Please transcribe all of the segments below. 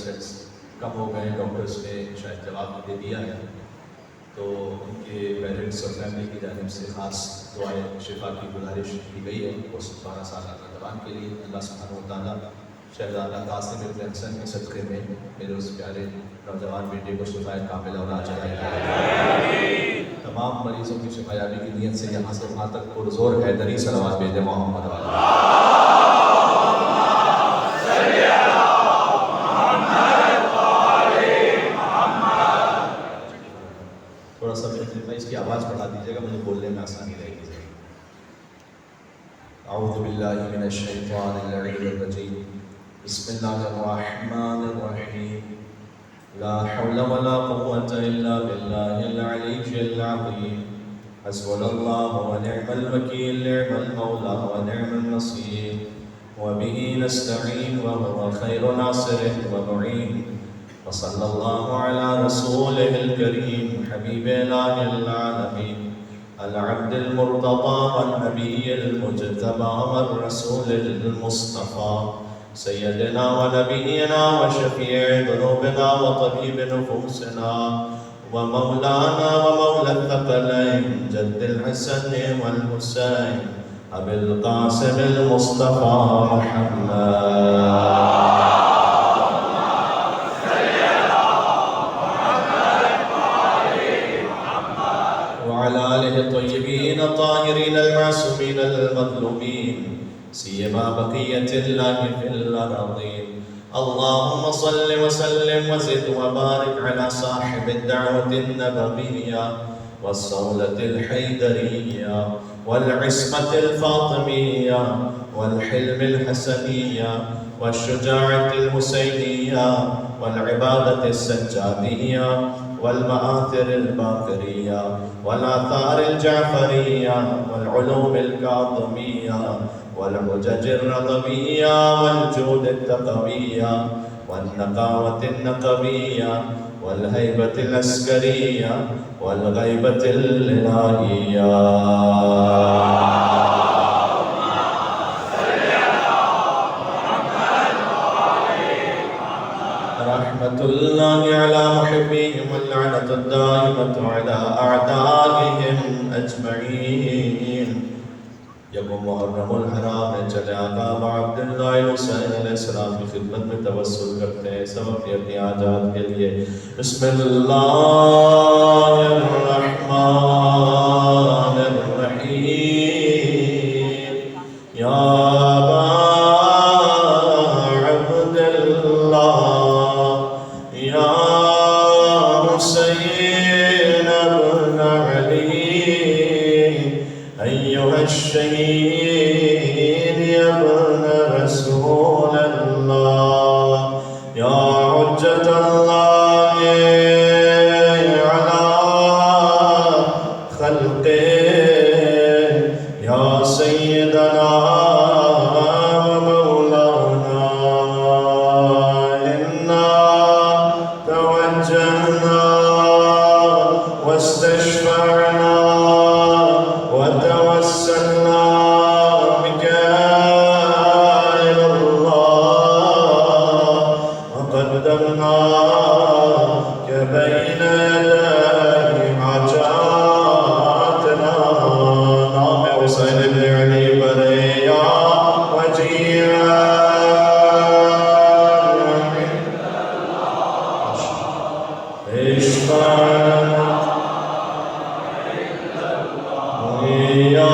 Sales کم ہو گئے ہیں، doctors نے شاید جواب دے دیا ہے، تو ان کے پیرنٹس اور فیملی کی جانب سے خاص دعائیں شفا کی گزارش کی گئی ہے اس 12 سالہ نوجوان کے لیے۔ اللہ سبحانہ و تعالیٰ شہزادہ قاسم ابن حسن کے صدقے میں میرے اس پیارے نوجوان بیٹے کو شفائے کاملہ اور عاجلہ عطا۔ تمام مریضوں کی شفا یابی کی نیت سے یہاں سے وہاں تک پرزور حیدری صلوات بھیجیں محمد علیہ۔ تھوڑا سا میں اس کی آواز بڑھا دیجیے گا، مجھے بولنے میں آسانی رہے گی۔ اعوذ باللہ من الشیطان اللعین الرجیم، بسم اللہ الرحمن الرحیم، لا حول ولا قوة الا باللہ العلی العظیم، حسبنا اللہ ونعم الوکیل، نعم المولا ونعم النصیر، وبه نستعین وهو خیر ناصر ومعین، وصلی اللہ علی رسولہ الکریم حبیب الہ العالمین، العبد المرتضى والنبي المجتبى والرسول المصطفى، سيدنا ونبينا وشفيع ذنوبنا وطبيب نفوسنا ومولانا ومولى الثقلين جد الحسن والحسين أبي القاسم المصطفى محمد وعلى آله الطيبين الطاهرين المعصومين المظلومين سيما بقية الله في الأرضين. اللهم صل وسلم وزد وبارك على صاحب الدعوة النبوية والصولة الحيدرية والعصمة الفاطمية والحلم الحسنية والشجاعة الحسينية والعبادة السجادية والمآثر الباقرية والآثار الجعفرية والعلوم الكاظمية والحجج الرضوية والجود التقوية والنقاوة النقبية والهيبة العسكرية والغيبة الإلهية. رحمة الله على محبيهم واللعنة الدائمة على أعدائهم أجمعين. جب محرم الحرام میں چلے آقا ابا عبداللہ حسین علیہ السلام کی خدمت میں توسل کرتے ہیں سب اپنی اپنی حاجات کے لیے. بسم اللہ الرحمن الرحیم. یا الشهيد يا ابن رسول الله يا حجة الله على خلقه يا سيدنا ومولانا إنا توجهنا واستشفعنا وتوسلنا بك إلى الله وقدمناك بين يدي حاجاتنا. نام حسین بن علی برے یا وجیہا اشفعنا یا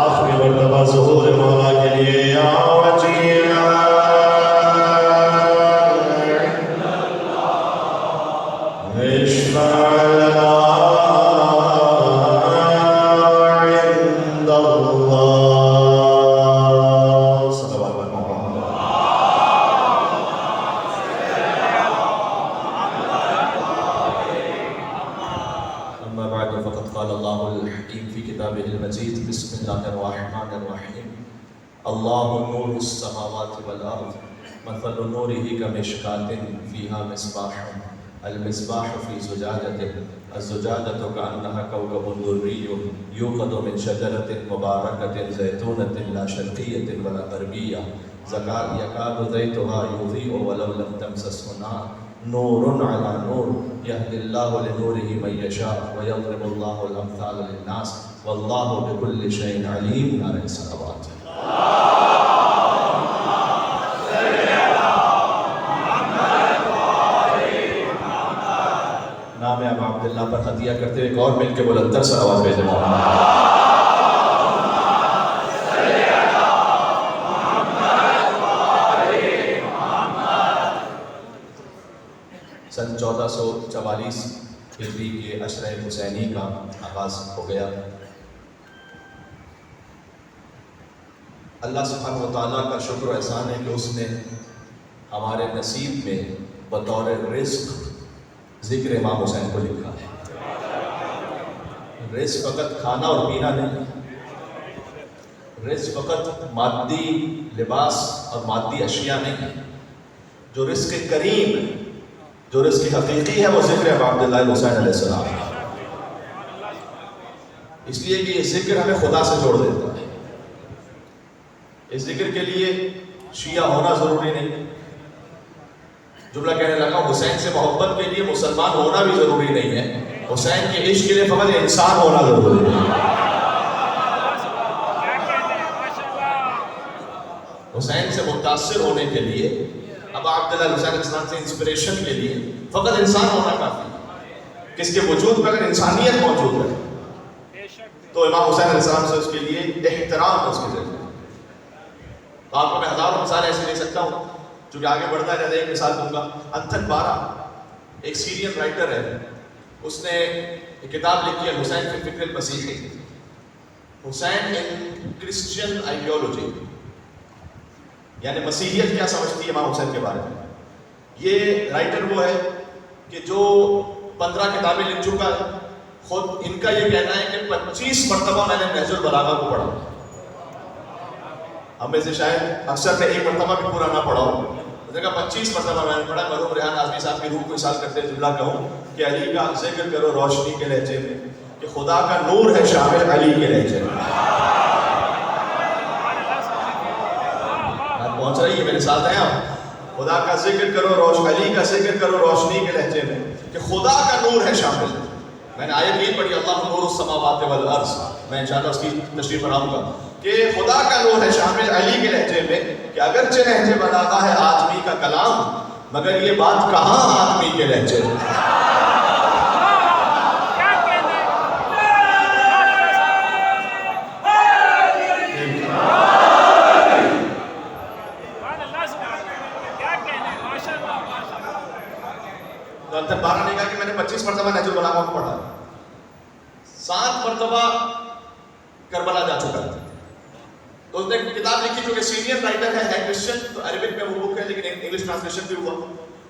آخری مرتبہ ظہور مولا کے لیے یا وجیہا اشفع لنا عند اللہ. صلوات محمد. أما بعد فقد قال الله الحكيم في كتابه المجيد. بسم الله الرحمن الرحيم. الله نور السماوات والأرض مثل نوره كمشكاة فيها مصباح المصباح فی زجاجة الزجاجة كأنها كوكب دري يوقد من شجرة مباركة زيتونة لا شرقية ولا غربية يكاد زيتها يضيء ولو لم تمسسه نار نور على نور يهدي الله لنوره من يشاء ويضرب الله الأمثال للناس والله بكل شيء عليم. نعرہ الصلوات. نام اب عبداللہ پر ہدیہ کرتے ہوئے ایک اور مل کے بلندر صلوات بھیجے محمد. سن 1444 ہجری کے عشرہ حسینی کا آغاز ہو گیا. اللہ سبحانہ و تعالیٰ کا شکر و احسان ہے کہ اس نے ہمارے نصیب میں بطور رزق ذکر امام حسین کو لکھا ہے. رزق فقط کھانا اور پینا نہیں، رزق فقط مادی لباس اور مادی اشیاء نہیں. جو رزق کریم ہے، جو رزق حقیقی ہے، وہ ذکر ابا عبداللہ حسین علیہ السلام ہے. اس لیے کہ یہ ذکر ہمیں خدا سے جوڑ دیتا ہے. اس ذکر کے لیے شیعہ ہونا ضروری نہیں. جملہ کہنے لگا حسین سے محبت کے لیے مسلمان ہونا بھی ضروری نہیں ہے. حسین کے عشق کے لیے فقط انسان ہونا ضروری ہے. حسین سے متاثر ہونے کے لیے، ابا عبداللہ حسین علیہ السلام سے انسپریشن کے لیے فقط انسان ہونا کافی ہے. کس کے وجود میں اگر انسانیت موجود ہے تو امام حسین علیہ السلام سے اس کے لیے احترام ہے. اس کے ذریعے آپ کو میں ہزاروں مثال ایسے دے سکتا ہوں، چونکہ آگے بڑھتا جاتا ہے. ایک مثال دوں گا. انتھن بارہ ایک سیرین رائٹر ہے، اس نے ایک کتاب لکھی ہے حسین فی الفکر المسیحی، حسین ان کرسچین آئیڈیالوجی، یعنی مسیحیت کیا سمجھتی ہے امام حسین کے بارے میں. یہ رائٹر وہ ہے کہ جو 15 کتابیں لکھ چکا ہے. خود ان کا یہ کہنا ہے کہ 25 مرتبہ میں نے نہج البلاغہ کو پڑھا. ہم میں سے شاید اکثر میں ایک مرتبہ بھی پورا نہ پڑھا ہوں. 25 مرتبہ میں نے پڑھا. مرحوم ریحان اعظمی صاحب کی روح کو مثال کرتے جملہ کہوں کہ علی کا ذکر کرو روشنی کے لہجے میں، کہ خدا کا نور ہے شامل علی کے لہجے میں. بات پہنچ رہی ہے میرے ساتھ ہیں آپ؟ خدا کا ذکر کرو علی کا ذکر کرو روشنی کے لہجے میں، کہ خدا کا نور ہے شامل. میں نے آیت یہ پڑھی اللہ نور السماوات والارض، میں انشاءاللہ اس کی تشریح پڑھاؤں گا کہ خدا کا نور ہے شامل علی کے لہجے میں، کہ اگرچہ لہجے بلاغہ ہے آدمی کا کلام، مگر یہ بات کہاں آدمی کے لہجے میں. تو انتر 12 نے کہا کہ میں نے 25 مرتبہ نہج البلاغہ کو پڑھا، 7 مرتبہ کربلا جا چکا تھا. تو اس نے کتاب لکھی جو کہ سیرین رائٹر ہے کرسچن، تو عربک میں وہ بک ہے لیکن انگلش ٹرانسلیشن بھی ہوا.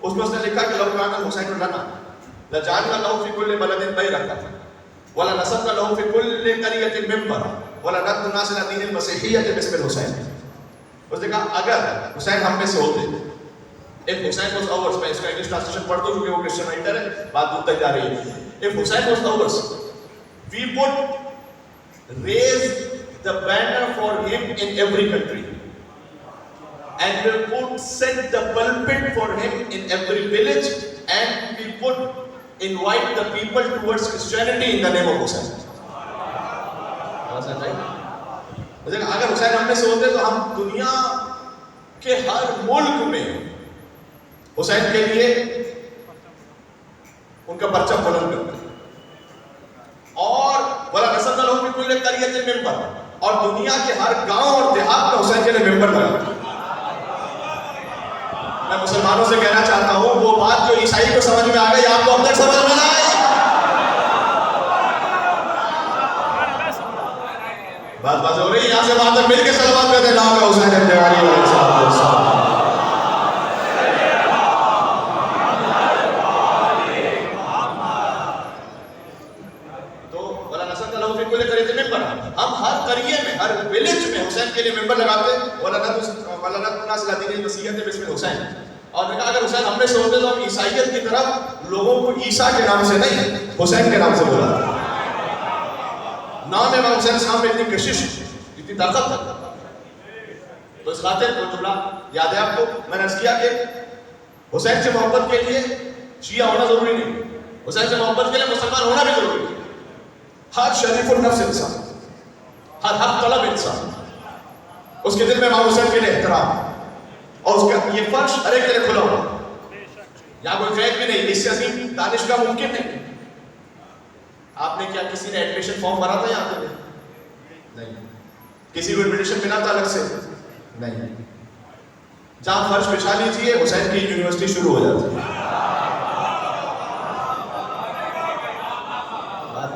اس میں اس نے لکھا کہ لو کان الحسین لنا لجعلنا له في كل بلد بيرة ولا نصبنا له في كل قرية منبرا ولا ندعو الناس الى دين المسيحية باسم الحسین. اس نے کہا اگر حسین ہم میں سے ہوتے، ایک حسین واز اورس، میں اس کا انگلش ٹرانسلیشن پڑھ دوں کیونکہ وہ کرسچن رائٹر ہے، بات دور تک جا رہی ہے. ایک Hussain was ours we would raise the banner for him in every country and we would set the pulpit for him in every village and we would invite the people towards Christianity in the name of Hussein. اگر حسین ہم میں سے ہوتے تو ہم دنیا کے ہر ملک میں حسین کے لیے ان کا پرچم بلند کرتے اور ولا نصبنا له في كل قرية منبر، اور دنیا کے ہر گاؤں اور دیہات میں حسین کے لیے ممبر لگاتے. میں مسلمانوں سے کہنا چاہتا ہوں وہ بات جو عیسائی کو سمجھ میں آ گئی آپ کو اب تک سمجھ میں نہ آئی. بات ہو رہی ہے، یہاں سے وہاں تک مل کے صلوات کرتے ہیں نام حسین ابن علی علیہ السلام. ہم ہر قریے میں ہر ویلیج میں حسین کے لیے ممبر لگاتے ولا ندعو الناس الى دین المسیحیۃ باسم الحسین. اور نے کہا اگر حسین ہم نے سے ہوتے تو ہم عیسائیت کی طرف لوگوں کو عیسیٰ کے نام سے نہیں حسین کے نام سے بولا. نام امام حسین صاحب میں اتنی کشش، اتنی طاقت ہے. تو اس خاطر وہ جملہ یاد ہے آپ کو، میں نے عرض کیا کہ حسین سے محبت کے لیے شیعہ ہونا ضروری نہیں، حسین سے محبت کے لیے مسلمان ہونا بھی ضروری ہے. ہر شریف النفس انسان، ہر حق طلب انسان، اس کے دل میں امام حسین کے لیے احترام، اور اس کا یہ فرش ہر ایک کے لیے کھلا ہوا. یہاں کوئی قید بھی نہیں، اس سے عظیم دانش کا ممکن نہیں. آپ نے کیا کسی نے ایڈمیشن فارم بھرا تھا یہاں پہ؟ نہیں. کسی کو انویٹیشن ملا تھا الگ سے؟ نہیں. جہاں فرش بچھا لیجیے حسین کی یونیورسٹی شروع ہو جاتی ہے.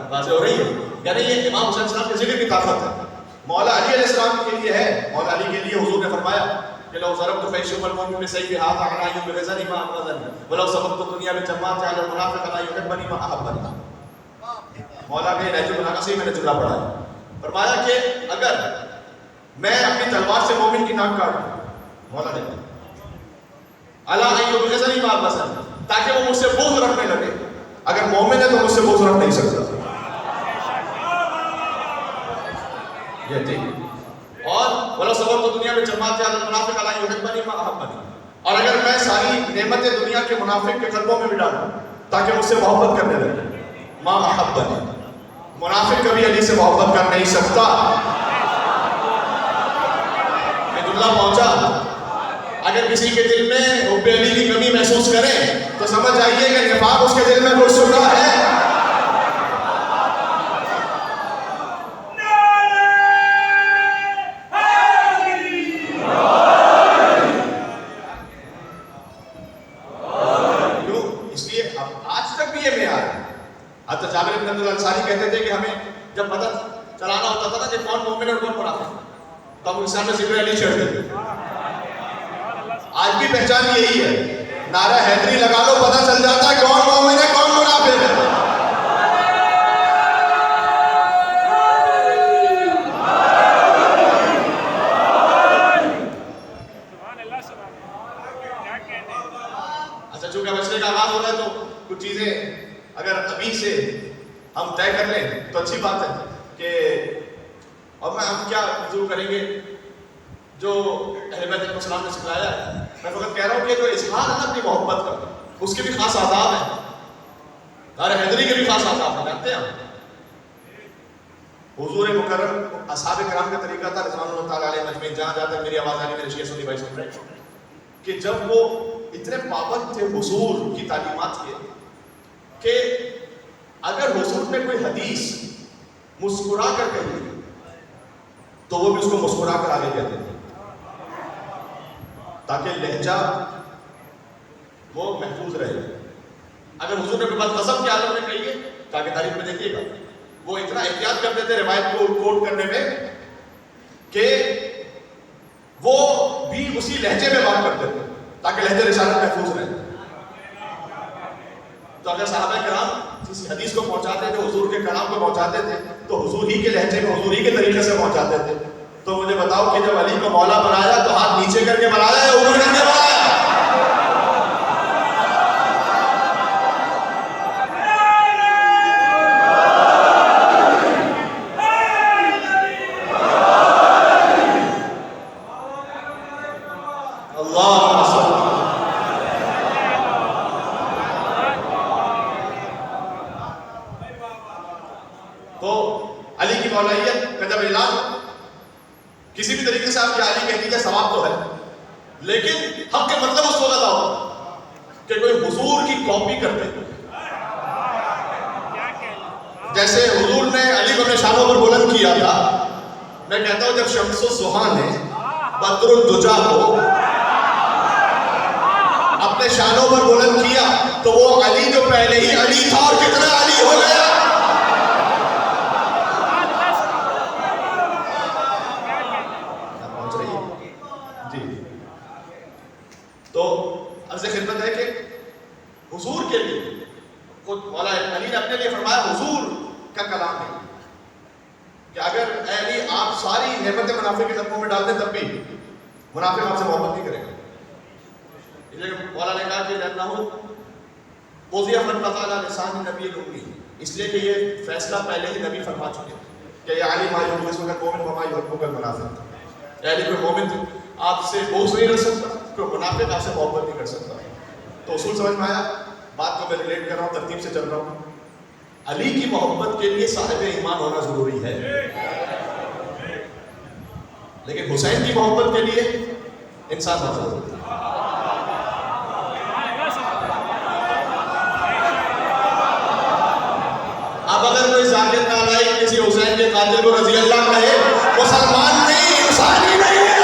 واضح ہو رہی ہے؟ یعنی یہ امام حسین صاحب کے ذکر کی طاقت ہے. مولا علی علیہ السلام کے لیے ہے. مولا علی کے لیے حضور نے فرمایا کہ لو ضربت فیشم المؤمن بسیف هذا على يوم رزني ما أخذني ولو سبقت الدنيا بجماعة على المنافق لا يحبني ما أحبني. مولا کے نہج البلاغہ سے میں نے جملہ پڑھا ہے. فرمایا کہ اگر میں اپنی تلوار سے مومن کی ناک کاٹوں، مولا نے اللہ ایوب غزنی بات بسن، تاکہ وہ مجھ سے بغض رکھنے لگے. اگر مومن ہے تو مجھ سے بغض رکھ نہیں سکتا. یہ تھی. اور ولا سبب تو دنیا میں جماعت علی المنافق لا یحبنی ما احبنی، اور اگر میں ساری نعمتیں دنیا کے منافق کے قلبوں میں بھی ڈالوں تاکہ مجھ سے محبت کرنے لگے، ما احبنی، منافق کبھی علی سے محبت کر نہیں سکتا. یہ جملہ پہنچا. اگر کسی کے دل میں حب علی کی کمی محسوس کرے تو سمجھ جائیے کہ نفاق اس کے دل میں گھس چکا ہے. جابر بن عبد الانصاری کہتے تھے کہ ہمیں جب پتہ چلانا ہوتا تھا نا کہ کون مومن ہے اور کون منافق، تو ہم انسان میں ذکر علی چھڑ دیتے. آج بھی پہچان یہی ہے، نعرہ حیدری لگا لو پتہ چل جاتا ہے کون مومن ہے کون منافق ہے. اچھا چونکہ مسئلے کا آغاز ہو رہا ہے تو کچھ چیزیں اگر ابھی سے ہم طے کر لیں تو اچھی بات ہے کہ اب ہم کیا ضرور کریں گے جو اہل بیت علیہ السلام نے سکھلایا ہے. میں فقط کہہ رہا ہوں کہ جو اظہار ہے نا اپنی محبت کا، اس کے بھی خاص آداب ہیں. نعرہ حیدری کے بھی خاص آداب ہیں، جانتے ہیں ہم. حضور مکرم اصحاب کرام کا طریقہ تھا رضوان اللہ تعالیٰ علیہ مجمعین، جہاں جہاں تک میری آواز آ رہی میرے شیعہ سنی بھائی سن رہے کہ جب وہ اتنے پابند تھے حضور کی تعلیمات کے کہ اگر حضور نے کوئی حدیث مسکرا کر کہی تو وہ بھی اس کو مسکرا کر آگے کہتے تھے تاکہ لہجہ وہ محفوظ رہے. اگر حضور نے کوئی بات قسم کے عالم میں کہی ہے تاکہ تاریخ میں دیکھیے گا وہ اتنا احتیاط کرتے تھے روایت کو کوٹ کرنے میں کہ وہ بھی اسی لہجے میں بات کرتے تھے تاکہ لہجہ رسالت محفوظ رہے. تو اگر صحابہ کرام کسی حدیث کو پہنچاتے تھے، حضور کے کلام کو پہنچاتے تھے تو حضور ہی کے لہجے میں حضور ہی کے طریقے سے پہنچاتے تھے. تو مجھے بتاؤ کہ جب علی کو مولا بنایا تو ہاتھ نیچے کر کے بنایا یا اوپر کر کے بنایا؟ تو علی کی مولائیت کا جب اعلان کسی بھی طریقے سے آپ کی علی کہہ دیجیے ثواب تو ہے، لیکن حق کے مطلب اس وقت آؤ کہ کوئی حضور کی کاپی کرتے جیسے حضور نے علی کو اپنے شانوں پر بلند کیا تھا. میں کہتا ہوں جب شمس الضحیٰ نے بدر الدجا کو اپنے شانوں پر بلند کیا تو وہ علی جو پہلے ہی علی تھا اور کتنا علی ہو گیا. تو عرض خدمت ہے کہ حضور کے لیے خود مولا علی نے اپنے لیے فرمایا حضور کا کلام ہے کہ اگر اے علی آپ ساری نعمتیں منافق کے قدموں میں ڈال دیں تب بھی منافق آپ سے محبت نہیں کرے گا. مولا نے کہا کہ لأنہ قضی فانقطع علی لسان النبی الأمی، اس لیے کہ یہ فیصلہ پہلے ہی نبی فرما چکے کہ یا علی ما یحبسک المؤمن وما یحبک المنافق، یعنی کوئی مومن آپ سے بغض نہیں رکھ سکتا، کوئی منافق آپ سے محبت نہیں کر سکتا. تو اصول سمجھ میں آیا؟ بات کو میں ریلیٹ کر رہا ہوں، ترتیب سے چل رہا ہوں. علی کی محبت کے لیے صاحب ایمان ہونا ضروری ہے، لیکن حسین کی محبت کے لیے انسان ہونا ضروری ہے. اب اگر کوئی ذاکر نالائق کسی حسین کے قاتل کو رضی اللہ کہے، مسلمان نہیں، انسان ہی نہیں ہے.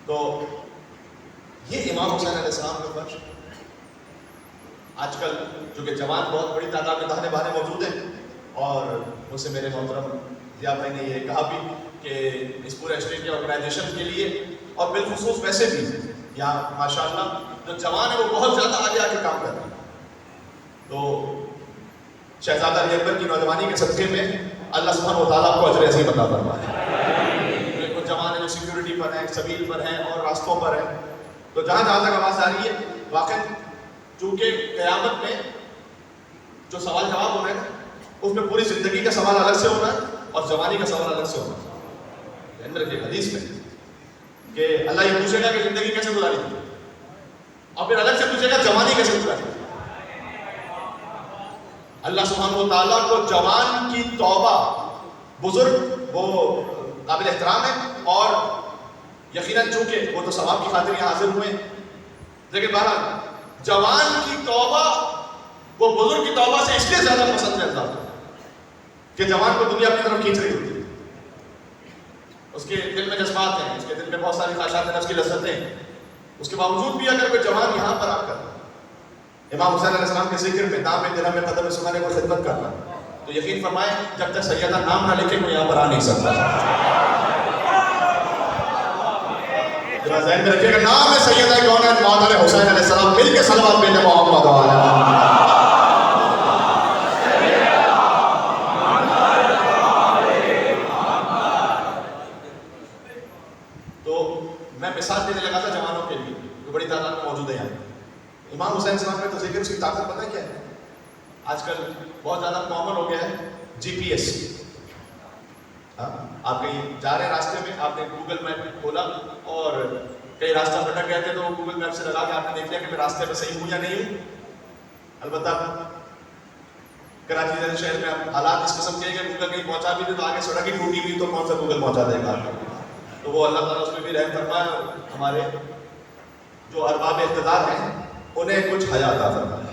تو یہ امام حسین علیہ السلام کا فرش. آج کل چونکہ جوان بہت بڑی تعداد میں داہنے باہنے موجود ہیں، اور مجھ سے میرے محترم ضیاء بھائی نے یہ کہا بھی کہ اس پورے اسٹیٹ کی آرگنائزیشن کے لیے اور بالخصوص ویسے بھی یہاں ماشاء اللہ جو جوان ہے وہ بہت زیادہ آگے آ کے کام کر رہے ہیں. تو شہزادہ علی اکبر کی نوجوانی کے صدقے میں اللہ سبحانہ و تعالیٰ کو اجر عظیم عطا فرمائے. جوان ہیں جو سیکیورٹی پر ہیں، سبیل پر ہیں اور راستوں پر ہیں. تو جہاں جہاں تک آواز آ رہی ہے، واقعی چونکہ قیامت میں جو سوال جواب ہو رہے ہیں اس میں پوری زندگی کا سوال الگ سے ہونا ہے اور جوانی کا سوال الگ سے ہونا ہے. اندر کے حدیث میں کہ اللہ یہ پوچھے گا کہ زندگی کیسے گزاری تھی، اور پھر الگ سے پوچھے گا جوانی کیسے گزاری. اللہ سبحانہ و تعالیٰ کو جوان کی توبہ، بزرگ وہ قابل احترام ہے، اور یقیناً چونکہ وہ تو ثواب کی خاطر یہاں حاضر ہوئے ہیں، لیکن بہرحال جوان کی توبہ وہ بزرگ کی توبہ سے اس لیے زیادہ پسند کرتا ہے کہ جوان کو دنیا اپنی طرف کھینچ رہی ہوتی ہے. اس کے دل میں جذبات ہیں، اس کے دل میں بہت ساری خواہشات نفس کی لذتیں ہیں. اس کے باوجود بھی اگر کوئی جوان یہاں پر آ کر امام حسین علیہ السلام کے ذکر میں، نام میں، درہم میں، قدم میں سنانے کو خدمت کرنا، تو یقین فرمائیں جب تک سیدہ نام نہ لکھے کوئی یہاں پر آ نہیں سکتا. ذرا ذہن میں رکھیے گا، نام ہے سیدہ کونین مولا حسین علیہ السلام، مل کے صلوات بھیجیں محمد علیہ. تو میں مثال دینے لگا تھا جوانوں کے لیے جو بڑی تعداد میں موجود ہے یہاں. امام حسین السلام کا تو ذکر، اس کی طاقت پتہ کیا ہے؟ آج کل بہت زیادہ کامن ہو گیا ہے جی پی ایس. آپ کہیں جا رہے ہیں راستے میں، آپ نے گوگل میپ کھولا اور کئی راستہ بھٹک گئے تھے تو گوگل میپ سے لگا کے آپ نے دیکھ لیا کہ میں راستے میں صحیح ہوں یا نہیں ہوں. البتہ کراچی جیسے شہر میں حالات اس قسم کے ہیں کہ گوگل کہیں پہنچا بھی دے تو آگے سڑک ہی ٹوٹی ہوئی تو کون سا گوگل پہنچا دے گا. تو وہ اللہ تعالیٰ اس میں بھی رحم فرمائے، ہمارے جو ارباب اقتدار ہیں انہیں کچھ حیا عطا فرمائے.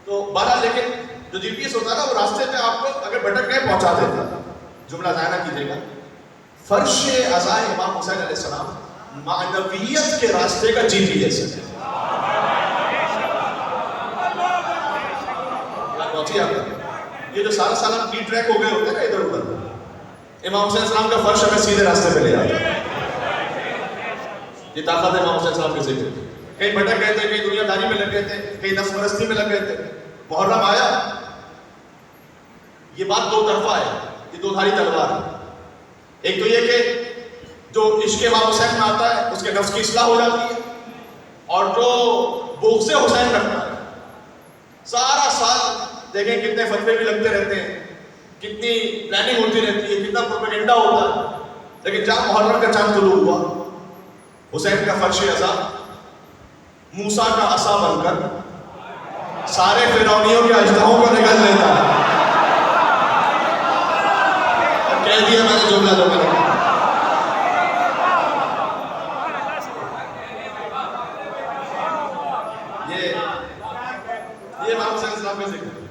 تو بہرحال لیکن جو جی پی ایس ہوتا ہے نا وہ راستے میں آپ کو اگر بھٹک گئے پہنچا دیتا ہے. جملہ ضائع نہ کیجیے گا. فرش عزائے امام حسین علیہ السلام معنویت کے راستے کا جی پی ایس ہے. یہ جو سارا سالہ ڈی ٹریک ہو گئے ہوتے ہیں نا ادھر ادھر، امام حسین السلام کا فرش ہمیں سیدھے راستے پہ لے آتا ہے. یہ طاقت ہے امام حسین السلام کے ذکر. کہیں بھٹک گئے تھے، کہیں دنیا داری میں لگ گئے تھے، کہیں نفس پرستی میں لگ گئے تھے. محرم آیا، یہ بات دو طرفہ ہے، یہ دو دھاری تلوار ہے. ایک تو یہ کہ جو عشق امام حسین میں آتا ہے اس کے نفس کی اصلاح ہو جاتی ہے، اور جو بغض حسین رکھتا ہے سارا سال دیکھیں کتنے فتوے بھی لگتے رہتے ہیں، کتنی پلاننگ ہوتی رہتی ہے، کتنا پروپیگنڈا ہوتا ہے، لیکن جہاں محرم کا چاند طلوع ہوا، حسین کا فرش عزا موسیٰ کا عصا بن کر سارے فرعونیوں کے اجدہوں کو نگل لیتا ہے. اور کہہ دیا میں نے جملہ جو کرا. یہ امام حسین السلام کا ذکر.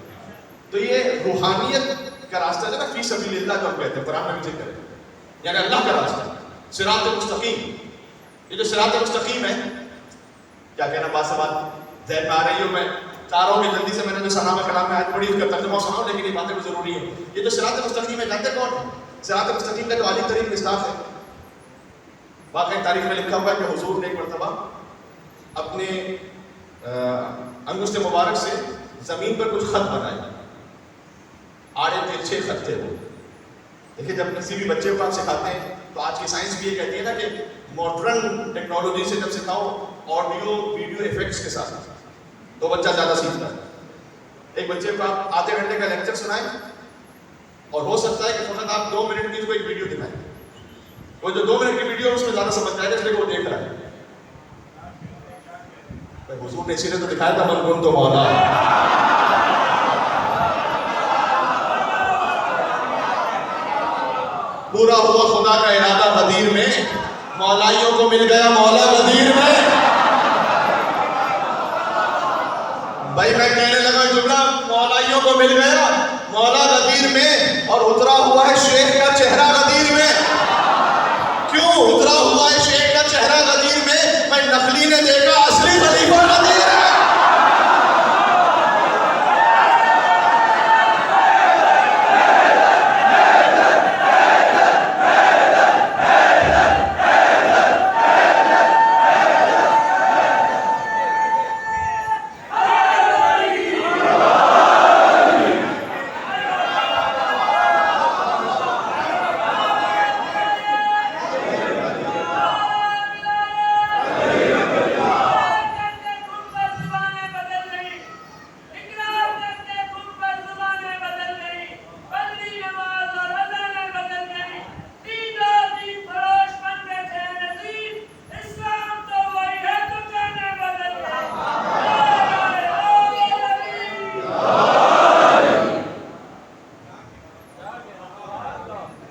تو یہ روحانیت کا راستہ ہے نا، فی سبیل اللہ جو ہم کہتے ہیں، قرآن میں بھی ذکر ہے، یعنی اللہ کا راستہ. صراط مستقیم. یہ جو صراط مستقیم ہے، کیا کہنا بات سے بات ذہن میں آ رہی ہو؟ میں چاہ رہا ہوں کہ جلدی سے، میں نے جو سلام کلام میں آج پڑھی اس کا ترجمہ سناؤں، لیکن یہ باتیں بھی ضروری ہیں. یہ جو صراط مستقیم ہے جانتے کون ہے؟ صراط مستقیم کا جو عالی ترین مصداق ہے، واقعی تاریخ میں لکھا ہوا ہے کہ حضور نے ایک مرتبہ اپنے انگشت مبارک سے زمین پر کچھ خط بنائے، آڑے ترچھے خط تھے وہ. دیکھیں جب کسی بھی بچے کو آپ سکھاتے ہیں تو آج کی سائنس بھی یہ کہتی ہے نا کہ ماڈرن ٹیکنالوجی سے جب سکھاؤ آڈیو ویڈیو ایفیکٹس کے ساتھ تو بچہ زیادہ سیکھتا ہے. ایک بچے کو آپ آدھے گھنٹے کا لیکچر سنائیں اور ہو سکتا ہے کہ فقط آپ 2 منٹ کی اس کو ایک ویڈیو دکھائیں، وہ جو 2 منٹ کی ویڈیو ہے اس میں زیادہ سمجھ جائے گا اس لیے وہ دیکھ رہا ہے. حضور نے اسی لیے تو دکھایا تھا من کن تو مولا. پورا ہوا خدا کا ارادہ غدیر میں، مولائیوں کو مل گیا مولا غدیر میں. بھائی میں کہنے لگا جملہ، مولائیوں کو مل گیا مولا غدیر میں، اور اترا ہوا ہے شیخ کا چہرہ غدیر میں. کیوں اترا ہوا ہے شیخ کا چہرہ غدیر میں؟ میں نقلی نے دیکھا اصلی خلیفہ غدیر ہے.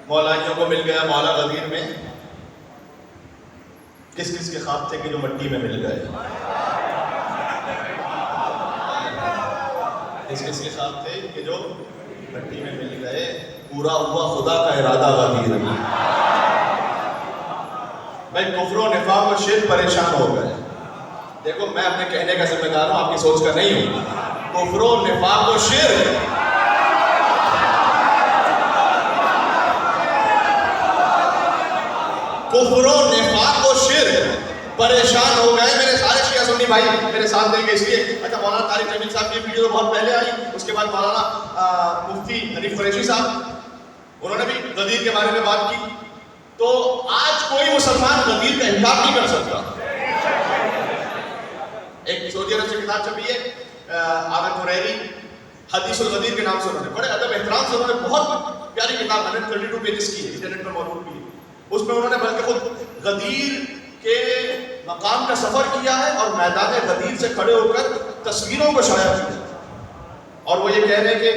مولائیوں کو مل گیا مولا غدیر میں. کس کس کے خواب تھے کہ جو مٹی میں مل گئے؟ کس کس کے خواب تھے کہ جو مٹی میں مل گئے؟ پورا ہوا خدا کا ارادہ غدیر میں. بھائی کفر و نفاق و شرک پریشان ہو گئے. دیکھو میں اپنے کہنے کا ذمہ دار ہوں، آپ کی سوچ کا نہیں ہوں. کفر و نفاق و شرک کفر و نفاق و شرک پریشان ہو گئے. میرے سارے شیعہ سنی بھائی میرے ساتھ دیں گے اس لیے. اچھا مولانا طارق جمیل صاحب کی ویڈیو تو بہت پہلے آئی، اس کے بعد مولانا مفتی حنیف قریشی صاحب انہوں نے بھی غدیر کے بارے میں بات کی. تو آج کوئی مسلمان غدیر کا انکار نہیں کر سکتا. ایک سعودی عرب سے کتاب چھپی ہے آغا قریری حدیث الغدیر کے نام سے، انہوں نے بڑے ادب احترام سے انہوں نے بہت پیاری کتاب 132 پیجز کی ہے، انٹرنیٹ پر موجود بھی ہے. اس میں انہوں نے بلکہ خود غدیر کے مقام کا سفر کیا ہے اور میدان غدیر سے کھڑے ہو کر تصویروں کو شائع کیا. اور وہ یہ کہہ رہے ہیں کہ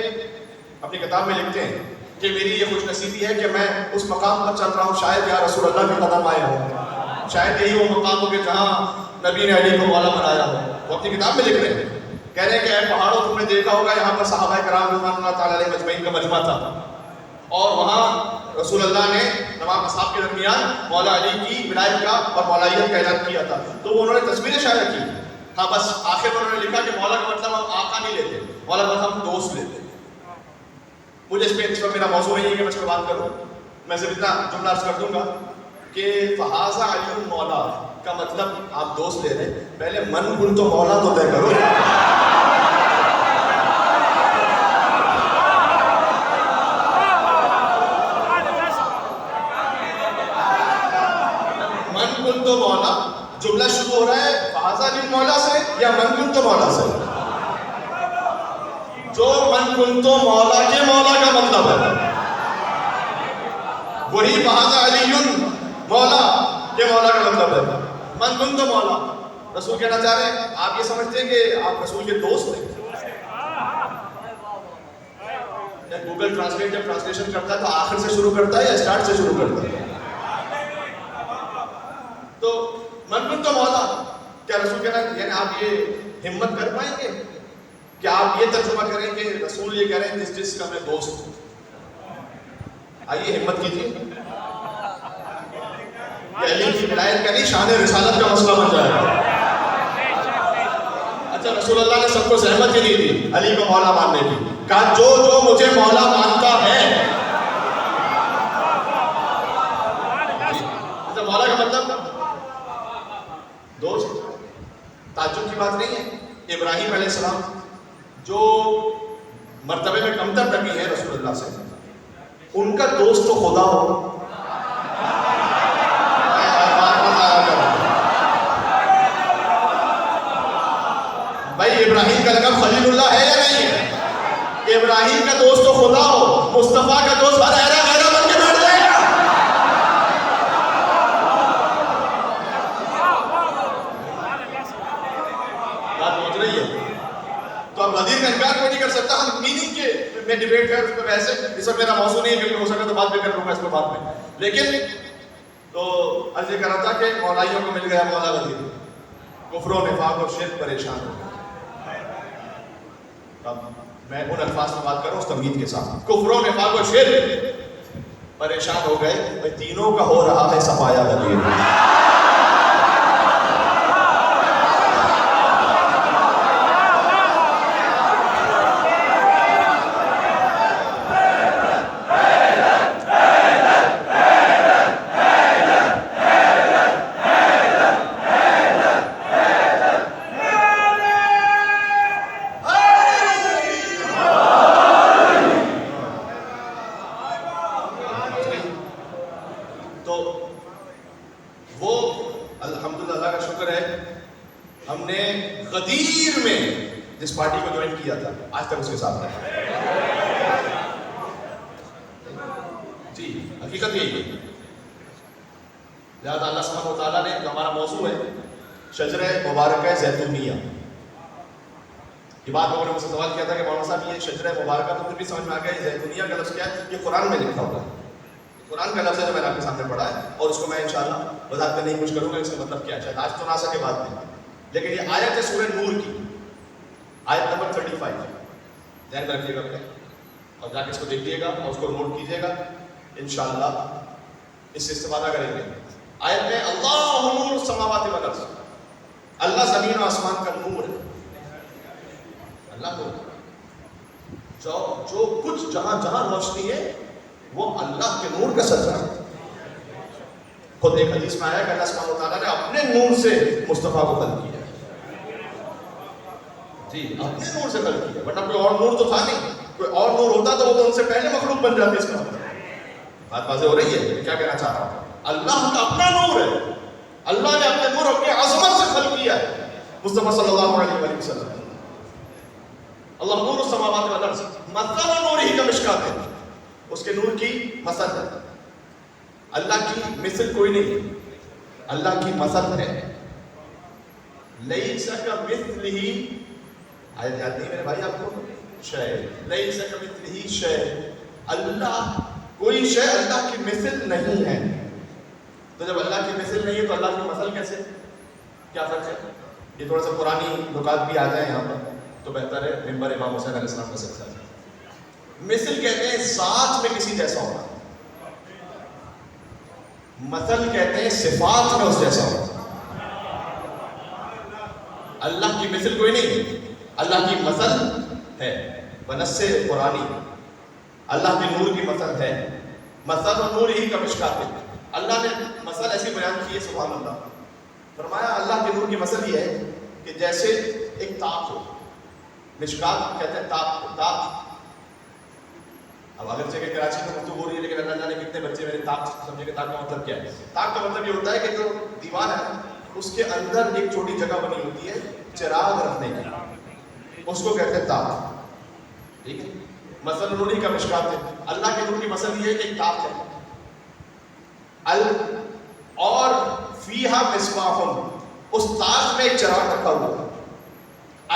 اپنی کتاب میں لکھتے ہیں کہ میری یہ خوش نصیبی ہے کہ میں اس مقام پر چل رہا ہوں، شاید یا رسول اللہ کے قدم آئے ہوں، شاید یہی وہ مقام ہو کہ جہاں نبی نے علی کو مولا بنایا ہو. وہ اپنی کتاب میں لکھ رہے ہیں، کہہ رہے ہیں کہ اے پہاڑوں تم نے دیکھا ہوگا یہاں پر صحابہ کرام رضوان اللہ تعالیٰ علیہ مجمعین کا مجمع تھا، اور وہاں رسول اللہ نے تمام اصحاب کے درمیان مولا علی کی ولایت کا اور مولائیت کا اعلان کیا تھا. تو وہ انہوں نے تصویریں شائع کی. ہاں بس آخر میں انہوں نے لکھا کہ مولا کا مطلب ہم آقا نہیں لیتے، مولا کا مطلب ہم دوست لیتے. مجھے اس پہ میرا موضوع نہیں ہے کہ میں اس پہ بات کروں. میں صرف اتنا جملہ عرض کر دوں گا کہ فہذا علی مولا کا مطلب آپ دوست لے رہے، پہلے من کن تو مولا تو طے کرو. من کن تو مولا جملہ شروع ہو رہا ہے فہذا علی مولا سے یا من کن تو مولا سے؟ جو من کن تو مولا کے مولا کا مطلب ہے وہی فہذا علی مولا کے مولا کا مطلب ہے. من کن تو مولا رسول کہنا چاہ رہے ہیں آپ یہ سمجھتے ہیں کہ آپ رسول کے دوست ہیں. گوگل ٹرانسلیٹ جب ٹرانسلیشن کرتا ہے تو آخر سے شروع کرتا ہے یا اسٹارٹ سے شروع کرتا ہے؟ تو من کن تو مولا کیا رسول کہنا یعنی آپ یہ ہمت کر پائیں گے کہ آپ یہ ترجمہ کریں کہ رسول یہ کہہ رہے ہیں جس کا میں دوست ہوں؟ آئیے ہمت کیجیے. علی کی ولایت کا نہیں شان رسالت کا مسئلہ بن جائے گا. اچھا رسول اللہ نے سب کو زحمت ہی نہیں دی علی کو مولا ماننے کی, کہا جو جو مجھے مولا مانتا ہے. اچھا مولا کا مطلب دوست, تعجب کی بات نہیں ہے. ابراہیم علیہ السلام جو مرتبے میں کمتر نبی ہے رسول اللہ سے, ان کا دوست تو خدا ہو. بھائی ابراہیم کا لقب خلیل اللہ ہے یا نہیں ہے؟ ابراہیم کا دوست تو خدا ہو, مصطفیٰ کا دوست ہر ایرا غیرہ بن کے بیٹھ جائے گا. بات پہنچ رہی ہے. تو اب غدیر کا انکار کوئی نہیں کر سکتا. ہم میننگ کے میں ڈیبیٹ کر اس پہ ویسے اس وقت میرا موضوع نہیں ہے, ہو سکتا تو بعد میں کر لوں گا اس پہ بعد میں. لیکن تو عرض یہ کر رہا تھا کہ مولائیوں کو مل گیا مولا غدیر, کفر و نفاق اور شرک پریشان ہو گئے. اب میں ان الفاظ میں بات کر رہا ہوں اس تمہید کے ساتھ. کفر و نفاق و شرک پریشان ہو گئے, تینوں کا ہو رہا ہے صفایا غدیر. شجرہ مبارکہ زیتونیہ. یہ بات لوگوں نے مجھ سے سوال کیا تھا کہ مولانا صاحب یہ شجرہ مبارکہ, تو پھر بھی سمجھ میں آ گیا زیتونیہ کا لفظ کیا ہے. یہ قرآن میں لکھا ہوا ہے, قرآن کا لفظ ہے جو میں نے آپ کے سامنے پڑھا ہے, اور اس کو میں انشاءاللہ وضاحت کرنے کی کوشش کروں گا اس کا مطلب کیا ہے. شاید آج تو نہ سکے بات میں, لیکن یہ آیت ہے سورہ نور کی, آیت نمبر 35. ذہن میں رکھیے گا اور جا کے اس کو دیکھیے گا اور اس کو نوٹ کیجیے گا, انشاءاللہ اس سے استفادہ کریں گے. آیت میں اللہ نور السماوات والارض, اللہ زمین و آسمان کا نور ہے. اللہ نور, جو کچھ جہاں جہاں روشنی ہے وہ اللہ کے نور کا صدقہ ہے. خود ایک حدیث میں آیا کہ اللہ سبحانہ و تعالیٰ نے اپنے نور سے مصطفیٰ کو خلق کیا. جی اپنے نور سے خلق کیا, ورنہ کوئی اور نور تو تھا نہیں. کوئی اور نور ہوتا تو وہ تو ان سے پہلے مخلوق بن جاتی. اس کا بات واضح ہو رہی ہے کیا کہنا چاہ رہا ہوں. اللہ کا اپنا نور ہے, اللہ نے اپنے نور اپنے عظمت سے خلق کیا ہے مصطفیٰ صلی اللہ علیہ وسلم. اللہ نور السماوات والارض مثل نورہ کمشکات ہے, اس کے نور کی مثل ہے. اللہ کی مثل کوئی نہیں, اللہ کی مثل ہے. لیس کمثلہ, آیت یاد نہیں میرے بھائی آپ کو, شے لیس کمثلہ شے, اللہ کوئی شے اللہ کی مثل نہیں ہے. تو جب اللہ کی مثل نہیں ہے تو اللہ کی مثل کیسے, کیا فرق ہے؟ یہ تھوڑا سا پرانی نکات بھی آ جائیں یہاں پر تو بہتر ہے. ممبر امام حسین علیہ السلام کا سلسلہ. مثل کہتے ہیں ذات میں کسی جیسا ہونا, مثل کہتے ہیں صفات میں اس جیسا ہونا. اللہ کی مثل کوئی نہیں, اللہ کی مثل ہے بنص قرآنی. اللہ کے نور کی مثل ہے, مثل و نور ہی کا مشکات ہے. اللہ نے مثل ایسی بیان کی ہے سبحان اللہ. فرمایا اللہ کے نور کی مثل یہ ہے کہ جیسے ایک تاق ہو, مشکات کہتے ہیں تاق کو. تاق اب اگر جگہ کراچی میں گفتگو ہو رہی ہے لیکن اللہ جانے کتنے بچے میرے تاق سمجھے کہ تاق کا مطلب کیا ہے. تاق کا مطلب یہ ہوتا ہے کہ جو دیوار ہے اس کے اندر ایک چھوٹی جگہ بنی ہوتی ہے چراغ رکھنے کی, اس کو کہتے ہیں تاق. ٹھیک ہے, مثل نور ہی کا مشکات ہے. اللہ کے نور کی مثل یہ ہے کہ ایک تاق ہے اور فیہا مصباح, اس تاج میں ایک چراغ رکھا ہوا ہے.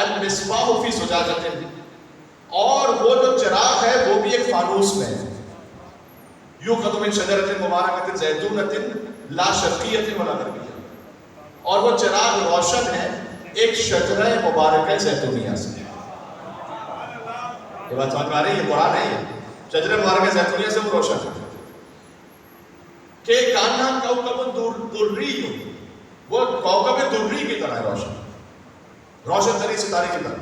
المصباح فی زجاجۃ, اور وہ جو چراغ ہے وہ بھی ایک فانوس میں ہے. یوقد من شجرۃ مبارکۃ زیتونۃ لا شرقیۃ ولا غربیہ, اور وہ چراغ روشن ہے ایک شجرہ مبارکہ زیتونیہ سے. یہ بات سمجھ میں آ رہی ہے, یہ قرآن ہے, یہ شجرہ مبارکہ زیتونیہ سے وہ روشن ہے. کہ کانہا کوکب درری، وہ کوکب درری کی طرح ہے، روشن ترین ستارے کی طرح،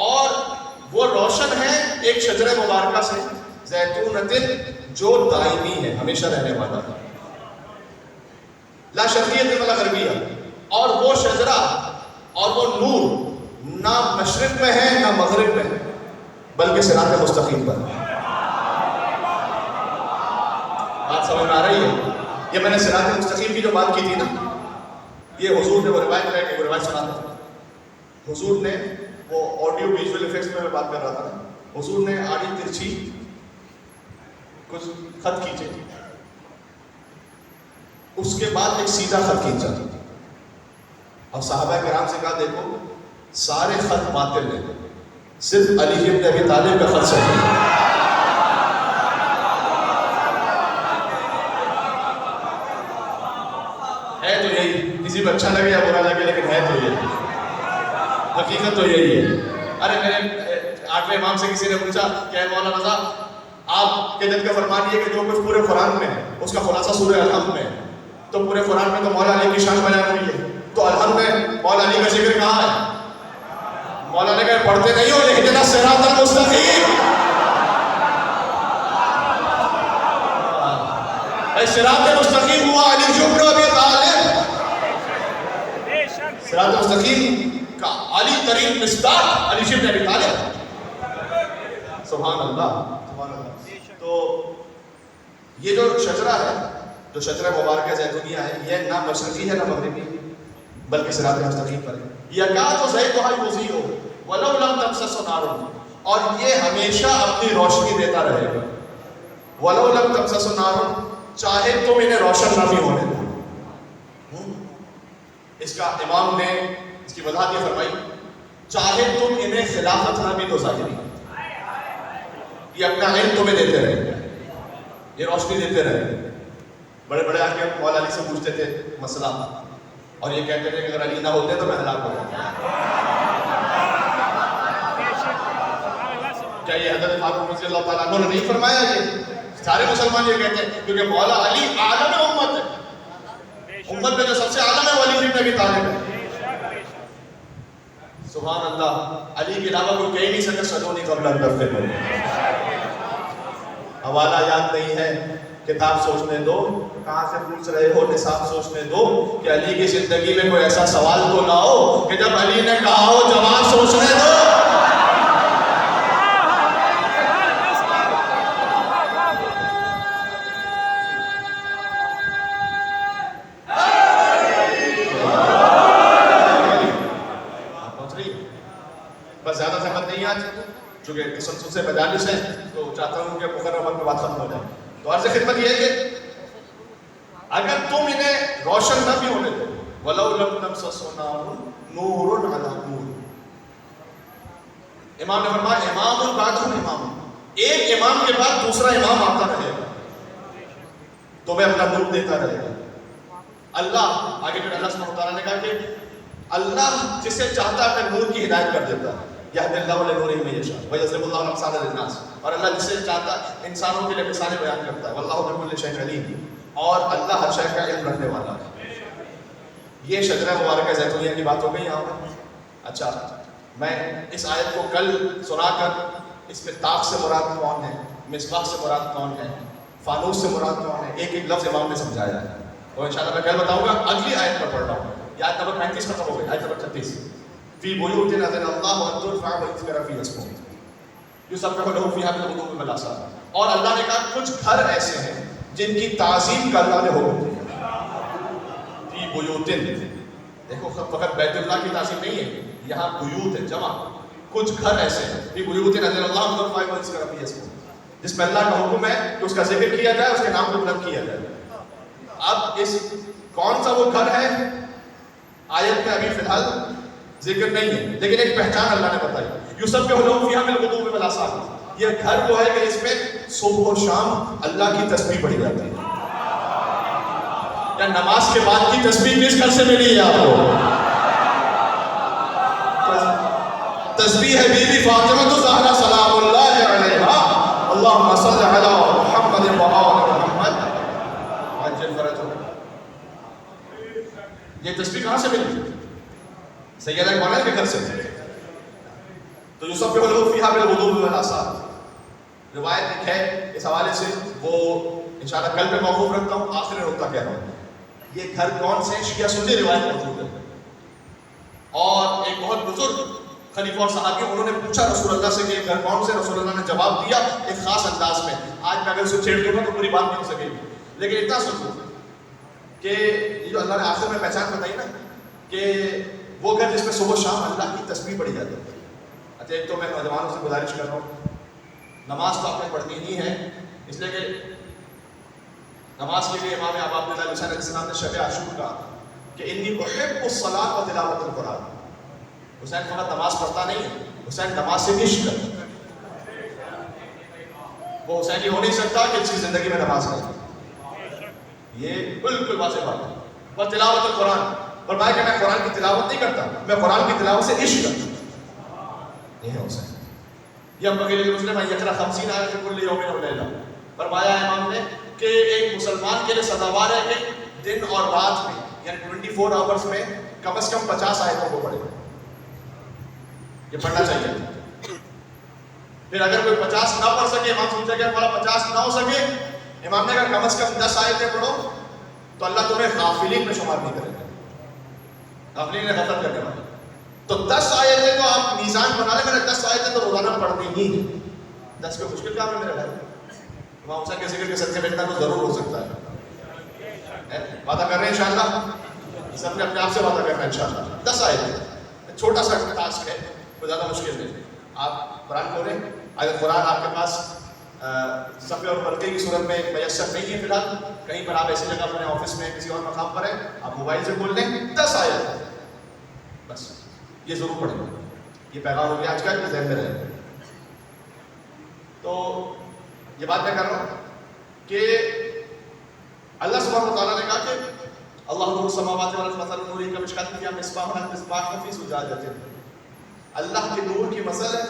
اور وہ روشن ہے ایک شجرہ مبارکہ سے، زیتونۃ، جو دائمی ہے، ہمیشہ رہنے والا ہے، لا شرقیہ ولا غربیہ، اور وہ شجرہ اور وہ نور نہ مشرق میں ہے نہ مغرب میں ہے، بلکہ صراط مستقیم پر ہے۔ بات سمجھ میں آ رہی ہے؟ یہ میں نے صراط مستقیم کی جو بات کی تھی نا، یہ حضور نے وہ روایت ہے کہ وہ روایت سنا تھا، حضور نے وہ آڈیو ویژول افیکٹس میں بات کر رہا تھا نا، حضور نے آڑی ترچھی کچھ خط کھینچے، اس کے بعد ایک سیدھا خط کھینچا، اور صحابہ کرام سے کہا دیکھو سارے خط باطل ہیں، صرف علی بن ابی طالب کا خط صحیح ہے۔ ہے تو یہی، کسی کو اچھا لگے یا برا لگے، لیکن ہے تو یہی، حقیقت تو یہی ہے۔ ارے میرے 8ویں امام سے کسی نے پوچھا کہ مولانا رضا آپ کے جد کا فرمان یہ کہ جو کچھ پورے قرآن میں ہے اس کا خلاصہ سورہ الحمد میں ہے، تو پورے قرآن میں تو مولا علی کی شان بیان ہوئی ہے، تو الحمد میں مولا علی کا ذکر کہاں ہے؟ مولا نے کہا پڑھتے نہیں ہو اہدنا الصراط المستقیم، صراط مستقیم ہوا علی بن ابی طالب، صراط مستقیم کا علی ترین مصداق علی بن ابی طالب، سبحان اللہ سبحان اللہ۔ تو یہ جو شجرہ ہے، جو شجرہ مبارکہ زیتونیہ ہے، یہ نہ مشرقی ہے نہ مغربی، بلکہ صراط مستقیم پر ہے۔ یکاد زیتها یضیء ولو لم تمسسه نار، اور یہ ہمیشہ اپنی روشنی دیتا رہے گا، ولو لم تمسسه نار، چاہے تم انہیں روشن نہ بھی ہونے دو۔ اس کا امام نے اس کی وضاحت یہ فرمائی، چاہے تم انہیں خلافت نہ بھی دو ظاہری، یہ اپنا علم تمہیں دیتے رہے، یہ روشنی دیتے رہے۔ بڑے بڑے آ کے مولا علی سے پوچھتے تھے مسئلہ، اور یہ کہتے تھے کہ اگر علی نہ ہوتے تو میں ہلاک ہو جاتا۔ کیا یہ حضرت فاروق رضی اللہ تعالیٰ عنہ نے نہیں فرمایا؟ یہ سارے مسلمان یہ کہتے ہیں، کیونکہ مولا علی عالم امت ہے، امت میں جو سب سے عالم ہے وہ علی بن ابی طالب ہے۔ سبحان اللہ، علی کے علاوہ کوئی کہہ نہیں سکتا صلونی قبل ان تفتنوا۔ حوالہ یاد نہیں ہے، کتاب سوچنے دو، کہاں سے پوچھ رہے ہو، نصاب سوچنے دو، کہ علی کی زندگی میں کوئی ایسا سوال تو نہ ہو کہ جب علی نے کہا ہو جواب سوچنے دو۔ بس زیادہ زحمت نہیں آج، چونکہ تسلسل سے مجالس ہیں تو چاہتا ہوں کہ مقررہ وقت میں بات ختم ہو جائے۔ تو عرض خدمت یہ ہے کہ اگر تم انہیں روشن نہ بھی ہونے دو، وَلَوْ لَمْ تَمْسَسْهُ نَارٌ نُورٌ عَلَىٰ نُورٍ، امام نے فرمایا امام بعدہ امام، ایک امام کے بعد دوسرا امام آتا رہے گا، تمہیں اپنا نور دیتا رہے گا۔ اللہ آگے پھر اللہ سبحانہ وتعالیٰ نے کہا کہ اللہ جسے چاہتا ہے اپنے نور کی ہدایت کر دیتا ہے، یہدی اللہ لنورہ من یشاء ویضرب اللہ الامثال للناس، اور اللہ جسے چاہتا ہے انسانوں کے لیے مثالیں بیان کرتا ہے، واللہ بکل شیء علیم، اور اللہ ہر شے کا علم رکھنے والا ہے۔ یہ شجرہ مبارکہ زیتونیہ کی بات ہو گئی یہاں پر۔ اچھا، میں اس آیت کو کل سنا کر اس میں طاق سے مراد کون ہے، مصباح سے مراد کون ہے، فانوس سے مراد کون ہے، ایک ایک لفظ امام نے سمجھایا ہے، اور انشاءاللہ میں کل بتاؤں گا۔ اگلی آیت پر پڑھ رہا ہوں، آیت نمبر 35 ختم ہو گئی، آیت نمبر 36، فی بیوت اذن اللہ ان ترفع ویذکر فیہا اسمہ یسبح لہ فیہا بالغدو والآصال، اور اللہ نے کہا کچھ گھر ایسے ہیں جن کی تعظیم کا اللہ نے حکم دیا۔ فی بیوت، دیکھو فقط بیت اللہ کی تعظیم نہیں ہے، یہاں بیوت ہے جمع، کچھ گھر ایسے ہیں فی بیوت اذن اللہ ان ترفع ویذکر فیہا اسمہ، جس میں اللہ کا حکم ہے کہ اس کا ذکر کیا جائے، اس کے نام کو بلند کیا جائے۔ اب اس کون سا وہ گھر ہے آیت میں ابھی فی الحال ذکر نہیں ہے، لیکن ایک پہچان اللہ نے بتائی، یسبح لہ فیہا بالغدو والآصال، یہ گھر وہ ہے کہ اس میں صبح اور شام اللہ کی تسبیح پڑھی جاتی ہے۔ یا نماز کے بعد کی تسبیح کس گھر سے ملی ہے آپ کو؟ تسبیح ہے بی بی فاطمہ الزہرا سلام اللہ علیہا، اللہم صل علی محمد و آل محمد یہ تسبیح کہاں سے ملی؟ سیدہ کونین کے گھر سے. تو یسبح له فیہا بالغدو والآصال. روایت ایک ہے اس حوالے سے، وہ انشاءاللہ کل پہ موقوف رکھتا ہوں، آخری نقطہ کہہ رہا ہوں. یہ گھر کون سے؟ شیعہ سنی روایت موجود ہے. اور ایک بہت بزرگ خلیفہ اور صحابی انہوں نے پوچھا رسول اللہ سے کہ یہ گھر کون سے؟ رسول اللہ نے جواب دیا ایک خاص انداز میں. آج میں اگر اسے چھیڑ دوں گا تو پوری بات نہیں ہو سکے گی، لیکن اتنا سنو کہ یہ جو اللہ نے آخر میں پہچان بتائی نا کہ وہ گھر جس میں صبح و شام اللہ کی تسبیح پڑھی جاتی ہے. اچھا ایک تو میں نوجوانوں سے گزارش کر رہا ہوں، نماز تو آپ نے پڑھنی ہی ہے، اس لیے کہ نماز کے لیے امام ابو عبداللہ حسین علیہ السلام نے شب عاشور کہا کہ انی احب الصلاۃ و تلاوت القرآن. حسین فقط نماز پڑھتا نہیں ہے، حسین نماز سے عشق کرتا. وہ حسین یہ ہو نہیں سکتا کہ اس کی زندگی میں نماز پڑھے. یہ بالکل واضح بات ہے. اور تلاوت القرآن، فرمایا کہ میں قرآن کی تلاوت نہیں کرتا، میں قرآن کی تلاوت سے عشق کرتا. یہ ہے حسین. یہ بغیر مسلم ہے یقرا 50 آیت کل یوم و لیلہ. فرمایا امام نے کہ ایک مسلمان کے لیے سزاوار ہے کہ دن اور رات میں یعنی 24 آورز میں کم از کم 50 آیتوں کو پڑھے. یہ پڑھنا چاہیے. پھر اگر کوئی 50 نہ پڑھ سکے، امام سمجھا کہ ہمارا 50 نہ ہو سکے، امام نے کہا کم از کم 10 آیتیں پڑھو تو اللہ تمہیں غافلین میں شمار نہیں کرے گا. غافلین نے غفلت کرنے والے. تو 10 آیتیں تو آپ میزان بنا لیں، میں نے 10 آیتیں تو روزانہ پڑھنی ہی ہے. 10 کو مشکل کام ہے میرے بھائی. امام حسین کے ذکر کے صدقے میں اتنا تو ضرور ہو سکتا ہے. وعدہ کر رہے ہیں انشاءاللہ، سب نے اپنے آپ سے وعدہ کرنا ہے انشاءاللہ. 10 آیتیں چھوٹا سا ٹاسک ہے، کوئی زیادہ مشکل نہیں. آپ قرآن کھولیں، اگر قرآن آپ کے پاس صفحے اور برقے کی صورت میں میسر نہیں ہے فی الحال، کہیں پر آپ ایسی جگہ پر ہیں، آفس میں کسی اور مقام پر ہیں، آپ موبائل سے کھول لیں. 10 آیت بس یہ ضرور پڑھیں. یہ پیغام ہو گیا آج کا، یہ ذہن میں رہے. تو یہ بات میں کر رہا ہوں کہ اللہ سبحانہ وتعالیٰ نے کہا کہ اللہ نور السماوات والارض مثل نورہ کمشکاۃ فیہا مصباح المصباح فی زجاجۃ. اللہ کے نور کی مثل ہے،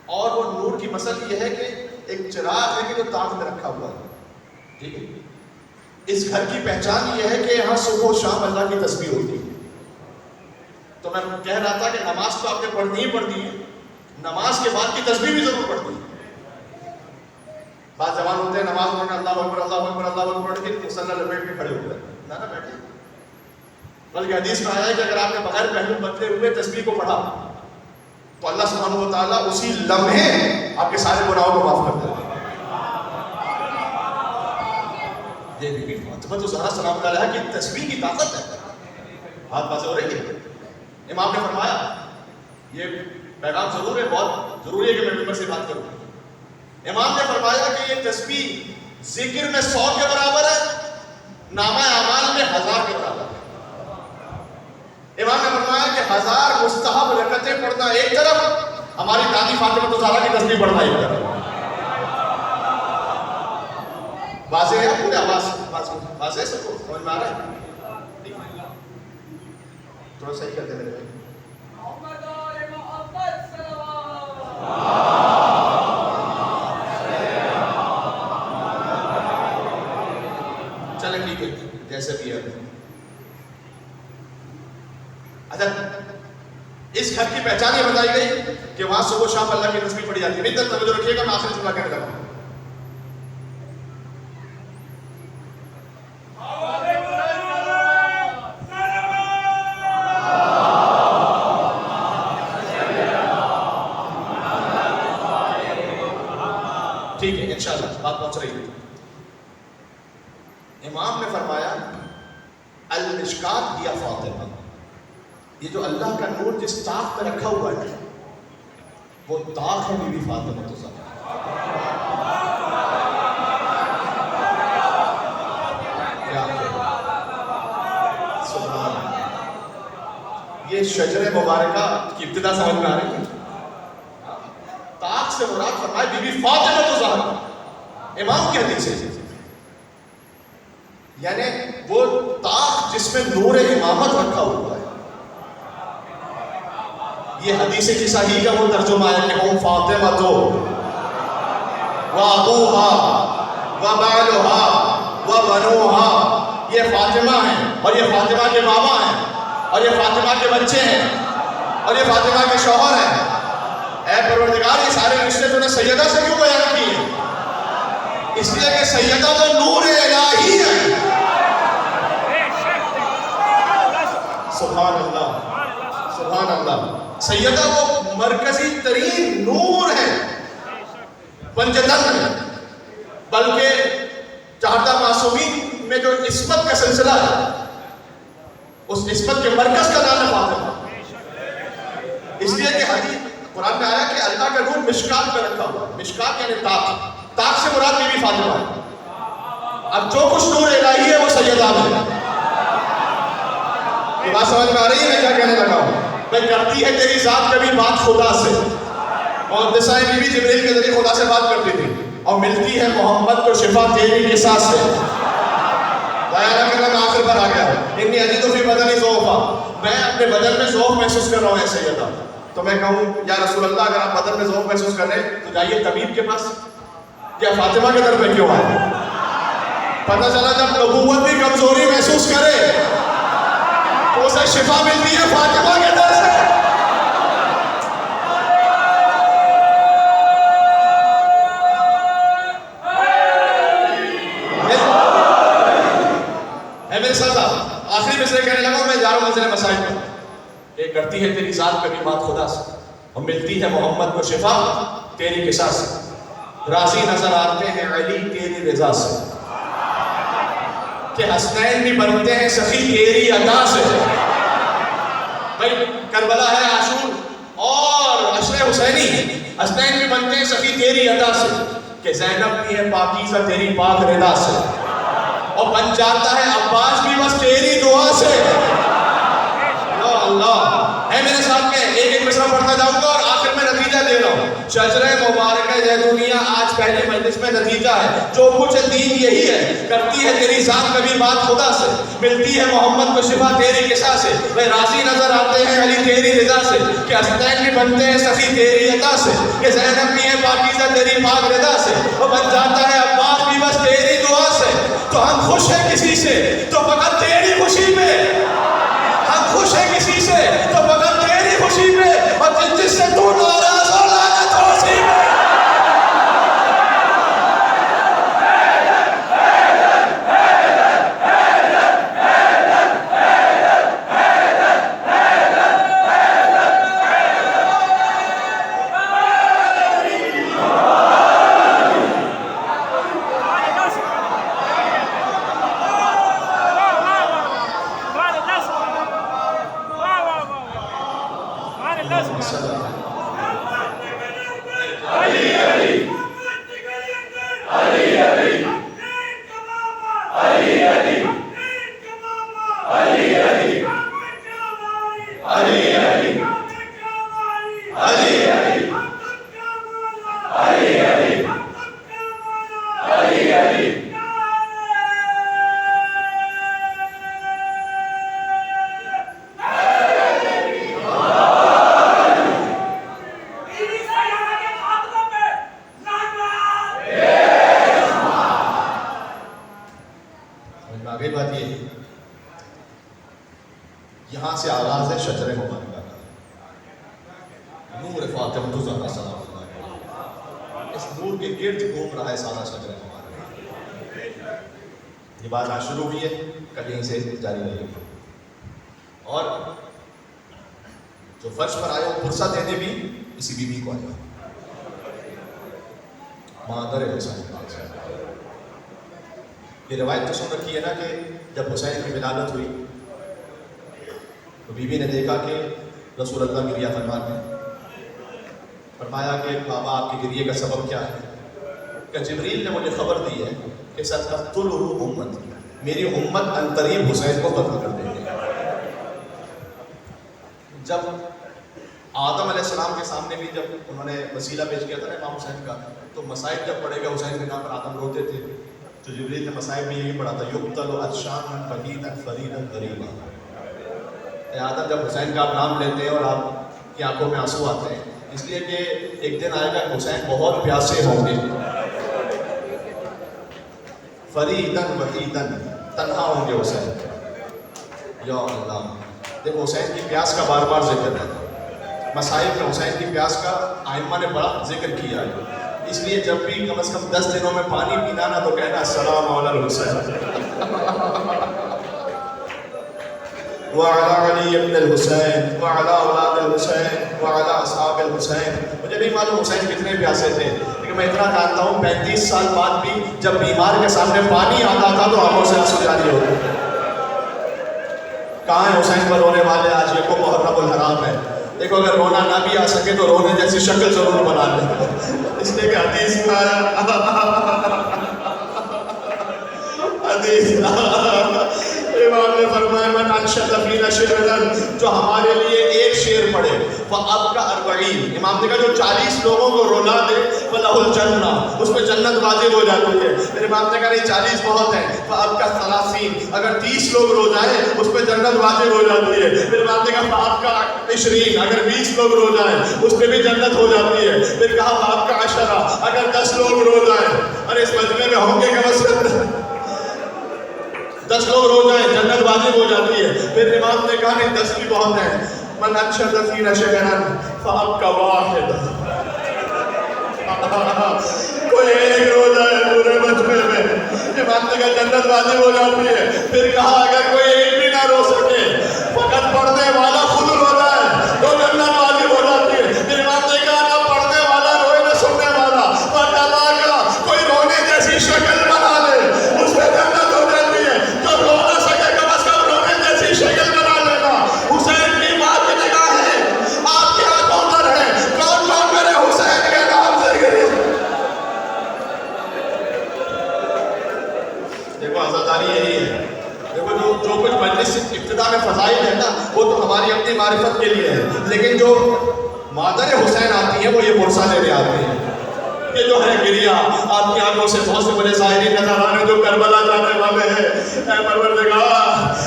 اور وہ نور کی مثل یہ ہے کہ ایک چراغ ہے کہ جو تاغ میں رکھا ہوا ہے. ٹھیک ہے. اس گھر کی پہچان یہ ہے کہ یہاں صبح و شام اللہ کی تسبیح ہوتی ہے. تو میں کہہ رہا تھا کہ نماز تو آپ نے پڑھنی ہی پڑھنی ہے، نماز کے بعد کی تسبیح بھی ضرور پڑھنی ہے. بعض جوان ہوتے ہیں نماز پڑھنے اللہ اکبر اللہ اکبر اللہ اکبر پڑھ کے مصلی لپیٹ کے کھڑے ہو گئے. نہ بیٹھے. بلکہ حدیث میں آیا ہے کہ اگر آپ نے بغیر پہلو بدلے ہوئے تسبیح کو پڑھا تو اللہ سبحانہ و تعالیٰ اسی لمحے آپ کے سارے گناہوں کو معاف کر دیتے ہیں. یہ فاطمہ الزہرا سلام اللہ علیہا کی تسبیح کی طاقت ہے. بات بازی ہو رہی ہے. امام نے فرمایا، یہ پیغام ضرور ہے، بہت ضروری ہے کہ میں ممبر سے بات کروں. امام نے فرمایا کہ یہ تسبیح ذکر میں 100 کے برابر ہے، نامہ اعمال میں 1000 کے برابر ہے. امام نے فرمایا کہ 1000 مستحب رکعتیں پڑھنا ایک طرف، ہماری دادی فاطمہ الزہرا کی تسبیح پڑھنا ایک طرف. واضح ہے پورے آواز واضح ہے، سب کو سمجھ میں آ رہا ہے؟ تھوڑا صحیح کرتے میرے بھائی. چلیں ٹھیک ہے جیسے بھی ہے. اچھا اس گھر کی پہچان یہ بتائی گئی کہ وہاں صبح و شام اللہ کی تسبیح پڑھی جاتی ہے. نہیں تک توجہ رکھیے گا، میں آخری جملہ کہنے لگا ہوں. ٹھیک ہے انشاءاللہ بات پہنچ رہی ہے. امام نے فرمایا المشکات یا فاطمہ، یہ جو اللہ کا نور جس طاق پہ رکھا ہوا ہے وہ طاق ہے بی بی فاطمہ الزہرا. سبحان اللہ. یہ شجر مبارکہ کی ابتدا سمجھ میں آ رہی ہے. طاق سے مراد فرمائے بی بی فاطمہ الزہرا. امام کی حدیث ہے، یعنی وہ طاق جس میں نور امامت رکھا ہوا ہے. یہ حدیث کی صحیح کا وہ ترجمہ ہے کہ ہم فاطمہ تو وابوہا وبالوہا وبنوہا، یہ فاطمہ ہیں اور یہ فاطمہ کے بابا ہیں اور یہ فاطمہ کے بچے ہیں اور یہ فاطمہ کے شوہر ہیں. اے پروردگار یہ سارے رشتے تو نے سیدہ سے کیوں بیان کیے؟ اس لیے کہ سیدہ تو نور الہی ہے. سبحان اللہ سبحان اللہ. سیدہ وہ مرکزی ترین نور ہے پنجتن میں، بلکہ چہارتا معصومین میں جو عصمت کا سلسلہ ہے اس عصمت کے مرکز کا نام ہے فاطمہ. اس لیے کہ حدیث قرآن میں آیا کہ اللہ کا نور مشکات میں رکھا ہوا. مشکات یعنی تاج سے مراد بی بی فاطمہ ہے. اب جو کچھ نور الہی ہے وہ سیدہ میں. یہ بات سمجھ میں آ رہی ہے میں کیا کہنے لگا ہوں؟ میں کرتی ہے تیری ذات کبھی بات خدا سے، اور نساء بی بی جبریل کے ذریعے خدا سے بات کرتی تھی، اور ملتی ہے محمد کو شفا تیری نساء سے. بیان کرنا میں آخر پر آ گیا. انی اجد فی بدنی ضعفا، میں اپنے بدن میں ضعف محسوس کر رہا ہوں اے سیدہ. تو میں کہوں یا رسول اللہ اگر آپ بدن میں ضعف محسوس کر رہے ہیں تو جائیے طبیب کے پاس. یا فاطمہ کے در پہ کیوں آئے؟ پتہ چلا جب نبوت بھی کمزوری محسوس کرے تو اسے شفا ملتی ہے فاطمہ کے در سے. میرے ساتھ آخری مصرے کہنے لگا میں جا رہا ہوں منزل مسائل پر. یہ کرتی ہے تیری ذات کبھی بات خدا سے، اور ملتی ہے محمد کو شفا تیری قصہ سے. راضی نظر آتے ہیں علی تیری رضا سے، کہ حسنین بھی بنتے ہیں سخی تیری ادا سے. بھائی کربلا ہے عاشور اور عشر حسینی، حسنین بھی بنتے ہیں سخی تیری ادا سے، کہ زینب بھی ہے پاکیزہ تیری پاک رضا سے، اور بن جاتا ہے عباس بھی بس تیری دعا سے. یا اللہ ہے میرے ساتھ میں ایک ایک مصرع پڑھتا جاؤں گا اور آخر میں نتیجہ دے رہا ہوں. شجرہ مبارکہ زیتونیہ آج پہلی مجلس میں نتیجہ ہے. جو کچھ دین یہی ہے، کرتی ہے تیری ذات کبھی بات خدا سے، ملتی ہے محمد کو شفا تیری قصہ سے. وہ راضی نظر آتے ہیں علی تیری رضا سے، کہ حسنین بھی بنتے ہیں سخی تیری عطا سے، کہ زینب بھی ہے پاکیزہ تیری پاک رضا سے، وہ بن جاتا ہے عباس بھی بس تیری دعا سے. تو ہم خوش ہیں کسی سے تو فقط تیری خوشی میں، ہم خوش ہیں کسی سے تو فقط تیری خوشی میں، اور جس سے تو ناراض ہو لعنت ہو اسی میں. آگے بات یہ یہاں سے آغاز ہے شجرہ مبارکہ کا. نور فاطمہ الزہرا سلام اللہ علیہا، اس نور کے گرد گھوم رہا ہے سارا شجرہ مبارکہ. یہ بات آج شروع ہوئی ہے، کل یہیں سے جاری رہے گی. اور جو فرش پر آیا وہ فرصت دینے بھی اسی بی بی کو آیا، مادر حسین. یہ روایت تو سن رکھی ہے نا کہ جب حسین کی ولادت ہوئی تو بی بی نے دیکھا کہ رسول اللہ گریہ فرما ہیں. فرمایا کہ بابا آپ کے گریے کا سبب کیا ہے؟ کہ جبریل نے مجھے خبر دی ہے کہ ستقتلہ امتی، میری امت عنقریب حسین کو قتل کر دیں گے. جب آدم علیہ السلام کے سامنے بھی جب انہوں نے وسیلہ پیش کیا تھا نا امام حسین کا، تو مصائب جب پڑے گا حسین کے نام پر آدم روتے تھے، تو جبریل نے مصائب میں یہی پڑھا تھا یقتل عطشانا فقیرا فریدا غریبا. اے آدم جب حسین کا آپ نام لیتے ہیں اور آپ کی آنکھوں میں آنسو آتے ہیں، اس لیے کہ ایک دن آئے گا حسین بہت پیاسے ہوں گے، فریدا وحیدا، تنہا ہوں گے حسین. یا اللہ دیکھو حسین کی پیاس کا بار بار ذکر ہے، مصائب میں حسین کی پیاس کا ائمہ نے بڑا ذکر کیا ہے، اس لیے جب بھی کم از کم 10 دنوں میں پانی پینا نا تو کہنا السلام علی الحسین وعلی علی ابن الحسین وعلی اولاد الحسین وعلی اصحاب الحسین. مجھے نہیں معلوم حسین کتنے پیاسے تھے، لیکن میں اتنا جانتا ہوں 35 سال بعد بھی جب بیمار کے سامنے پانی آتا تھا تو آنکھوں سے آنسو جاری ہوتے. کہاں ہے حسین پر رونے والے؟ آج یہ کو محرم الحرام ہے. دیکھو اگر رونا نہ بھی آ سکے تو رونے جیسی شکل ضرور بنا لیں، اس لیے کہ حدیث میں آیا حدیث امام نے فرمایا من انشد فینا شعرا، جو ہمارے لیے ایک شعر پڑھے فابکا 40، امام نے کہا جو 40 لوگوں کو رولا دے فلہ الجنہ، اس پہ جنت واجب ہو جاتی ہے. پھر امام نے کہا نہیں 40 بہت ہیں، فابکا 30، اگر 30 لوگ رو جائیں اس پہ جنت واجب ہو جاتی ہے. پھر امام نے کہا فابکا 20، اگر 20 لوگ رو جائیں اس پہ بھی جنت ہو جاتی ہے. پھر کہا فابکا 10، اگر 10 لوگ رو جائیں، اور اس مجمع میں ہوں گے کم از کم 10 لوگ رو جائیں جنت واجب ہو جاتی ہے. پھر امام نے کہا نہیں 10 بھی بہت ہیں، من انشد فینا شعرا فابکا 1، کوئی ایک رو جائے پورے مجمع میں، امام نے کہا جنت واجب ہو جاتی ہے. پھر کہا اگر کوئی ایک بھی نہ رو سکے، فقط پڑھنے والا خود رو جائے تو جنت واجب ہو جاتی ہے. پھر امام نے کہا نہ پڑھنے والا روئے نہ سننے والا، کا کوئی رونے جیسی شکل بنا لے اس پہ جنت ہو جاتی ہے. جو رو نہ سکے کم از کم رونے جیسی شکل بنا لینا. حسین کی بات کی نگاہیں آپ کے آنکھوں پر ہے، کون کون میرے حسین کے نام سے گری. دیکھو عزاداری یہی ہے. دیکھو جو کچھ مجلس ابتدا میں فضائل ہے نا وہ تو ہماری اپنی معرفت کے لیے ہے، لیکن جو مادر حسین آتی ہیں وہ یہ پرسہ لینے آتی ہیں. یہ جو ہے گریا آپ کی آنکھوں سے بہت سے بڑے ظاہری نظر آ رہے ہیں جو کربلا جانے والے ہیں. اے پروردگار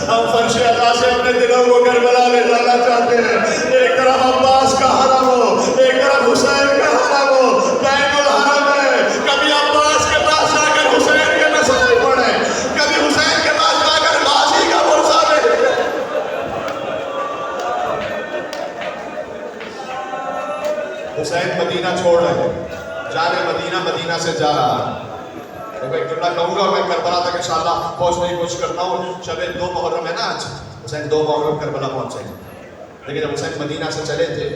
ہم فرش عطا سے اپنے دلوں کو کربلا لے جانا چاہتے ہیں. ایک طرف عباس کا حرم ہو، ایک طرف حسین کا حرم ہو، بین الحرم ہے. کبھی عباس کے پاس جا کر حسین کے مسائل پڑھیں، کبھی حسین کے پاس جا کر غازی کا پرسہ لے. حسین مدینہ چھوڑ رہے ہیں، جانے مدینہ، مدینہ سے جا رہا ہے. دیکھو ایک جملہ کہوں گا اور میں کربلا تک انشاءاللہ پہنچنے کی کوشش کرتا ہوں. شب 2 محرم ہے نا آج، حسین 2 محرم کربلا پہنچے ہیں. لیکن جب حسین مدینہ سے چلے تھے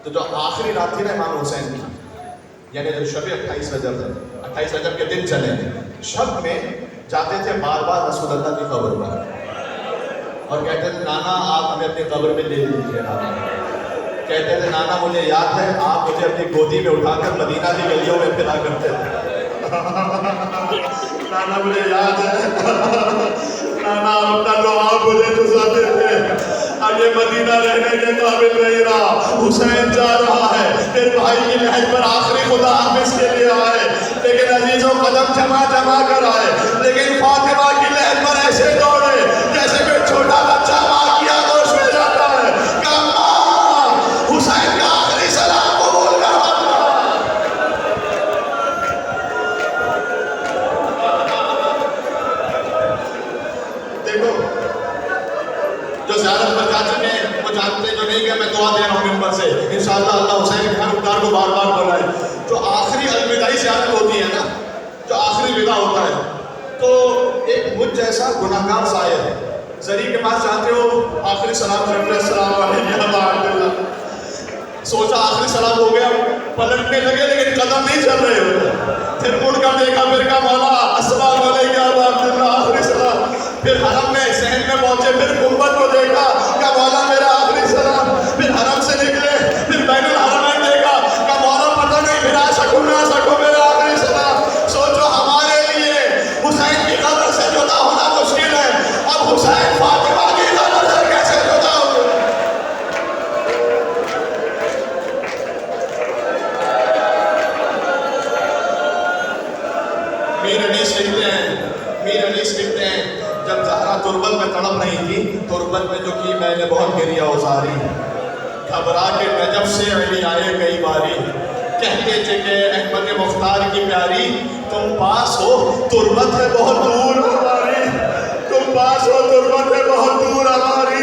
تو جو آخری رات تھی نا امام حسین کی، یعنی جو شب 28 رجب ہے، 28 رجب کے دن چلے تھے، شب میں جاتے تھے بار بار رسول اللہ کی قبر پر اور کہتے تھے نانا آپ ہمیں اپنی قبر میں لے لیجیے. کہتے تھے نانا مجھے یاد ہے آپ مجھے اپنی گودی میں اٹھا کر مدینہ کی گلیوں میں پھرا کرتے تھے. نانا مجھے یاد ہے نانا اپنا لعاب مجھے چساتے تھے. اب یہ مدینہ رہنے کے قابل نہیں رہا، حسین جا رہا ہے. پھر بھائی کی لہج پر آخری خدا حافظ کے لیے آئے، لیکن عزیزوں قدم جمع کر آئے. لیکن فاطمہ کی لہج پر ایسے دوڑے جیسے کوئی چھوٹا بچہ ماں کی آغوش میں جاتا ہے. حسین کا آخری سلام قبول کروانا. دیکھو جو زیارت پر جا چکے ہیں وہ جانتے ہیں، جو نہیں کہ میں دعا دے رہا ہوں ممبر سے انشاءاللہ اللہ حسین کے خانقدار کو بار بار بلائے. جو آخری الوداعی زیارت ہوتی ہے نا، جو آخری ودا ہوتا ہے، تو ایک مجھ جیسا گناہگار سائر زری کے پاس جاتے ہو، آخری سلام کرتے ہیں السلام علیکم ابا عبداللہ. سوچا آخری سلام ہو گیا، پلٹنے لگے لیکن قدم نہیں چل رہے ہوتے. پھر مڑ کر دیکھا، پھر کہا مولا السلام علیکم ابا عبداللہ، آخری سلام. پھر حرم میں صحن میں پہنچے، پھر گنبد کو دیکھا، کہا مولا میرا آخری سلام. پھر حرم سے نکلے، پھر بین الحرمین دیکھا، کہا مولا پتہ نہیں پھر آ سکوں نہ آ سکوں، میرا آخری سلام. سوچو ہمارے لیے حسین کی قبر سے جدا ہونا مشکل ہے، اب حسین فاطمہ کی قبر سے کیسے جدا ہو گئے؟ میر انیس لکھتے ہیں جب زہرا تربت میں تڑپ رہی تھی، تربت میں جو کی میں نے بہت گریا ازاری. گھبرا کے نجف سے علی آئے کئی باری، کہتے تھے کہ احمد مختار کی پیاری تم پاس ہو تربت ہے بہت دور ہماری، تم پاس ہو تربت ہے بہت دور ہماری.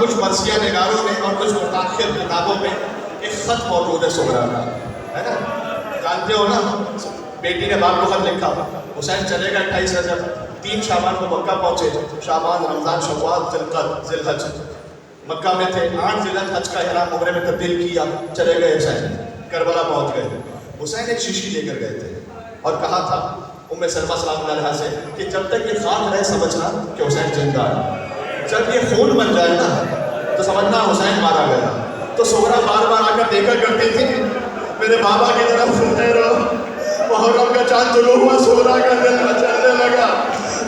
کچھ مرثیہ نگاروں میں اور کچھ متاخر کتابوں میں ایک خط موجود ہے سغرا کا، ہے نا؟ جانتے ہو نا، بیٹی نے باپ کو خط لکھا، حسین چلے گا 28 رجب، 3 شعبان کو مکہ پہنچے، شعبان، رمضان، شوال، ذی الحج مکہ میں تھے، 8 ذی الحج حج کا احرام عمرے میں تبدیل کیا، چلے گئے حسین، کربلا پہنچ گئے۔ حسین ایک شیشی لے کر گئے تھے اور کہا تھا ام سلمہ سلام اللہ علیہا سے کہ جب تک یہ خاک رہے سمجھنا کہ حسین زندہ ہے، جب یہ خون بن جائے نا تو سمجھنا حسین مارا گیا۔ تو سغرا بار بار آ کر دیکھا کرتی تھی، میرے بابا کی طرف سنتے رہو۔ محرم کا چاند طلوع ہوا، سغرا کا دل مچلنے لگا،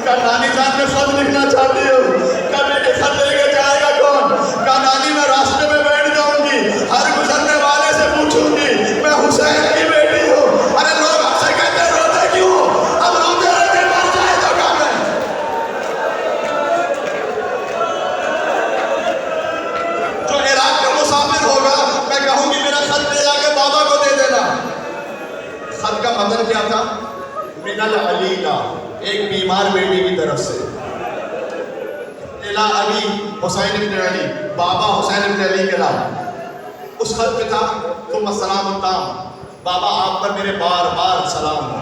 کہا نانی جان میں خط لکھنا چاہتی ہوں، کہا بیٹے خط لے کے جائے گا کون؟ کہا نانی میں راستے میں بیٹھ جاؤں گی، ہر گزرنے والے سے پوچھوں گی میں حسین کی بیٹی ہوں۔ ارے لوگ ہم سے کہتے ہیں روتے کیوں؟ اب روتے رہتے مر جائے تو کام ہے۔ جو عراق کا مسافر ہوگا میں کہوں گی میرا خط لے جا کے بابا کو دے دینا۔ خط کا مطلب کیا تھا؟ من العلیلہ، ایک بیمار بیٹی کی طرف سے، الی علی حسین ابن علی، بابا حسین ابن علی کے نام۔ اس خط پہ تھا ثم السلام التام، بابا آپ پر میرے بار بار سلام ہو،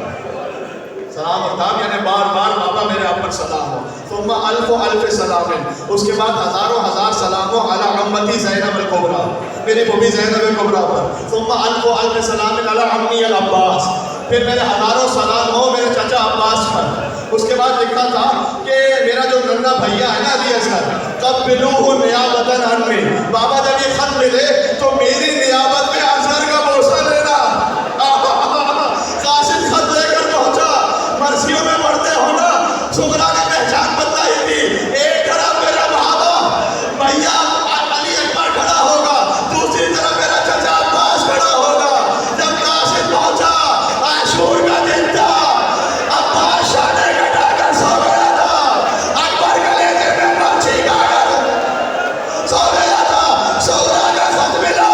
سلام التام یعنی بار بار بابا میرے آپ پر سلام ہو۔ ثم الف الف سلام، اس کے بعد ہزاروں ہزار سلام ہو علی عمتی زینب الکبریٰ، میری بھوبی زینب الکبریٰ پر۔ ثم الف الف سلام علی عمی العباس، پھر میرے ہزاروں سلام ہو میرے چچا عباس پر۔ اس کے بعد لکھا تھا کہ میرا جو ننھا بھیا ہے نا علی اصغر، قبلوہ نیابۃ عنی، بابا جب یہ خط ملے تو میری نیابت میں اصغر کا بوسہ لینا۔ قاصد خط لے کر پہنچا، مرثیوں میں پڑھتے ہو نا، سغرا نے پہچان بتلائی تھی، ایک طرف میرا بابا بھیا علی اکبر کھڑا ہوگا، دوسری طرف میرا چچا عباس کھڑا ہوگا۔ جب قاصد پہنچا، عاشور کا دن تھا، عباس شانے کٹا کر سو گیا تھا، اکبر کلیجے میں مرچی کھا کر سو گیا تھا۔ سغرا کا خط ملا،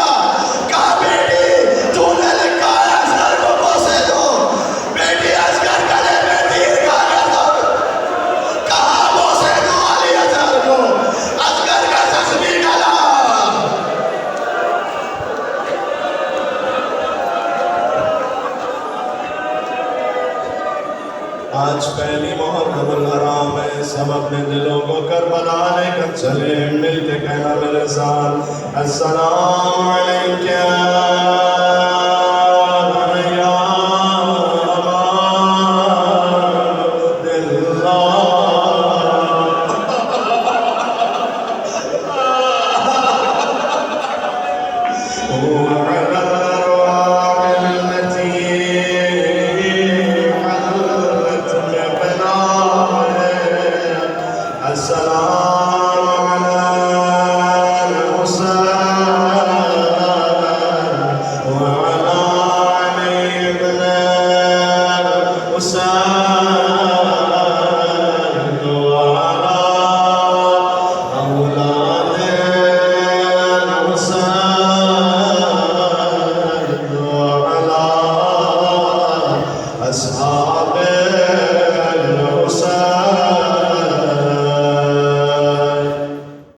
کہا بیٹی تو نے لکھا ہے اصغر کو بوسے دو، بیٹی اصغر گلے میں تیر کھا کر دو، کہا بوسے دو علی اصغر کو، اصغر کا زخمی گلا۔ آج پہلی محرم الحرام ہے، سب اپنے دلوں کو کربلا لے کر چلے، مل کے کہنا میرے ساتھ السلام علیکم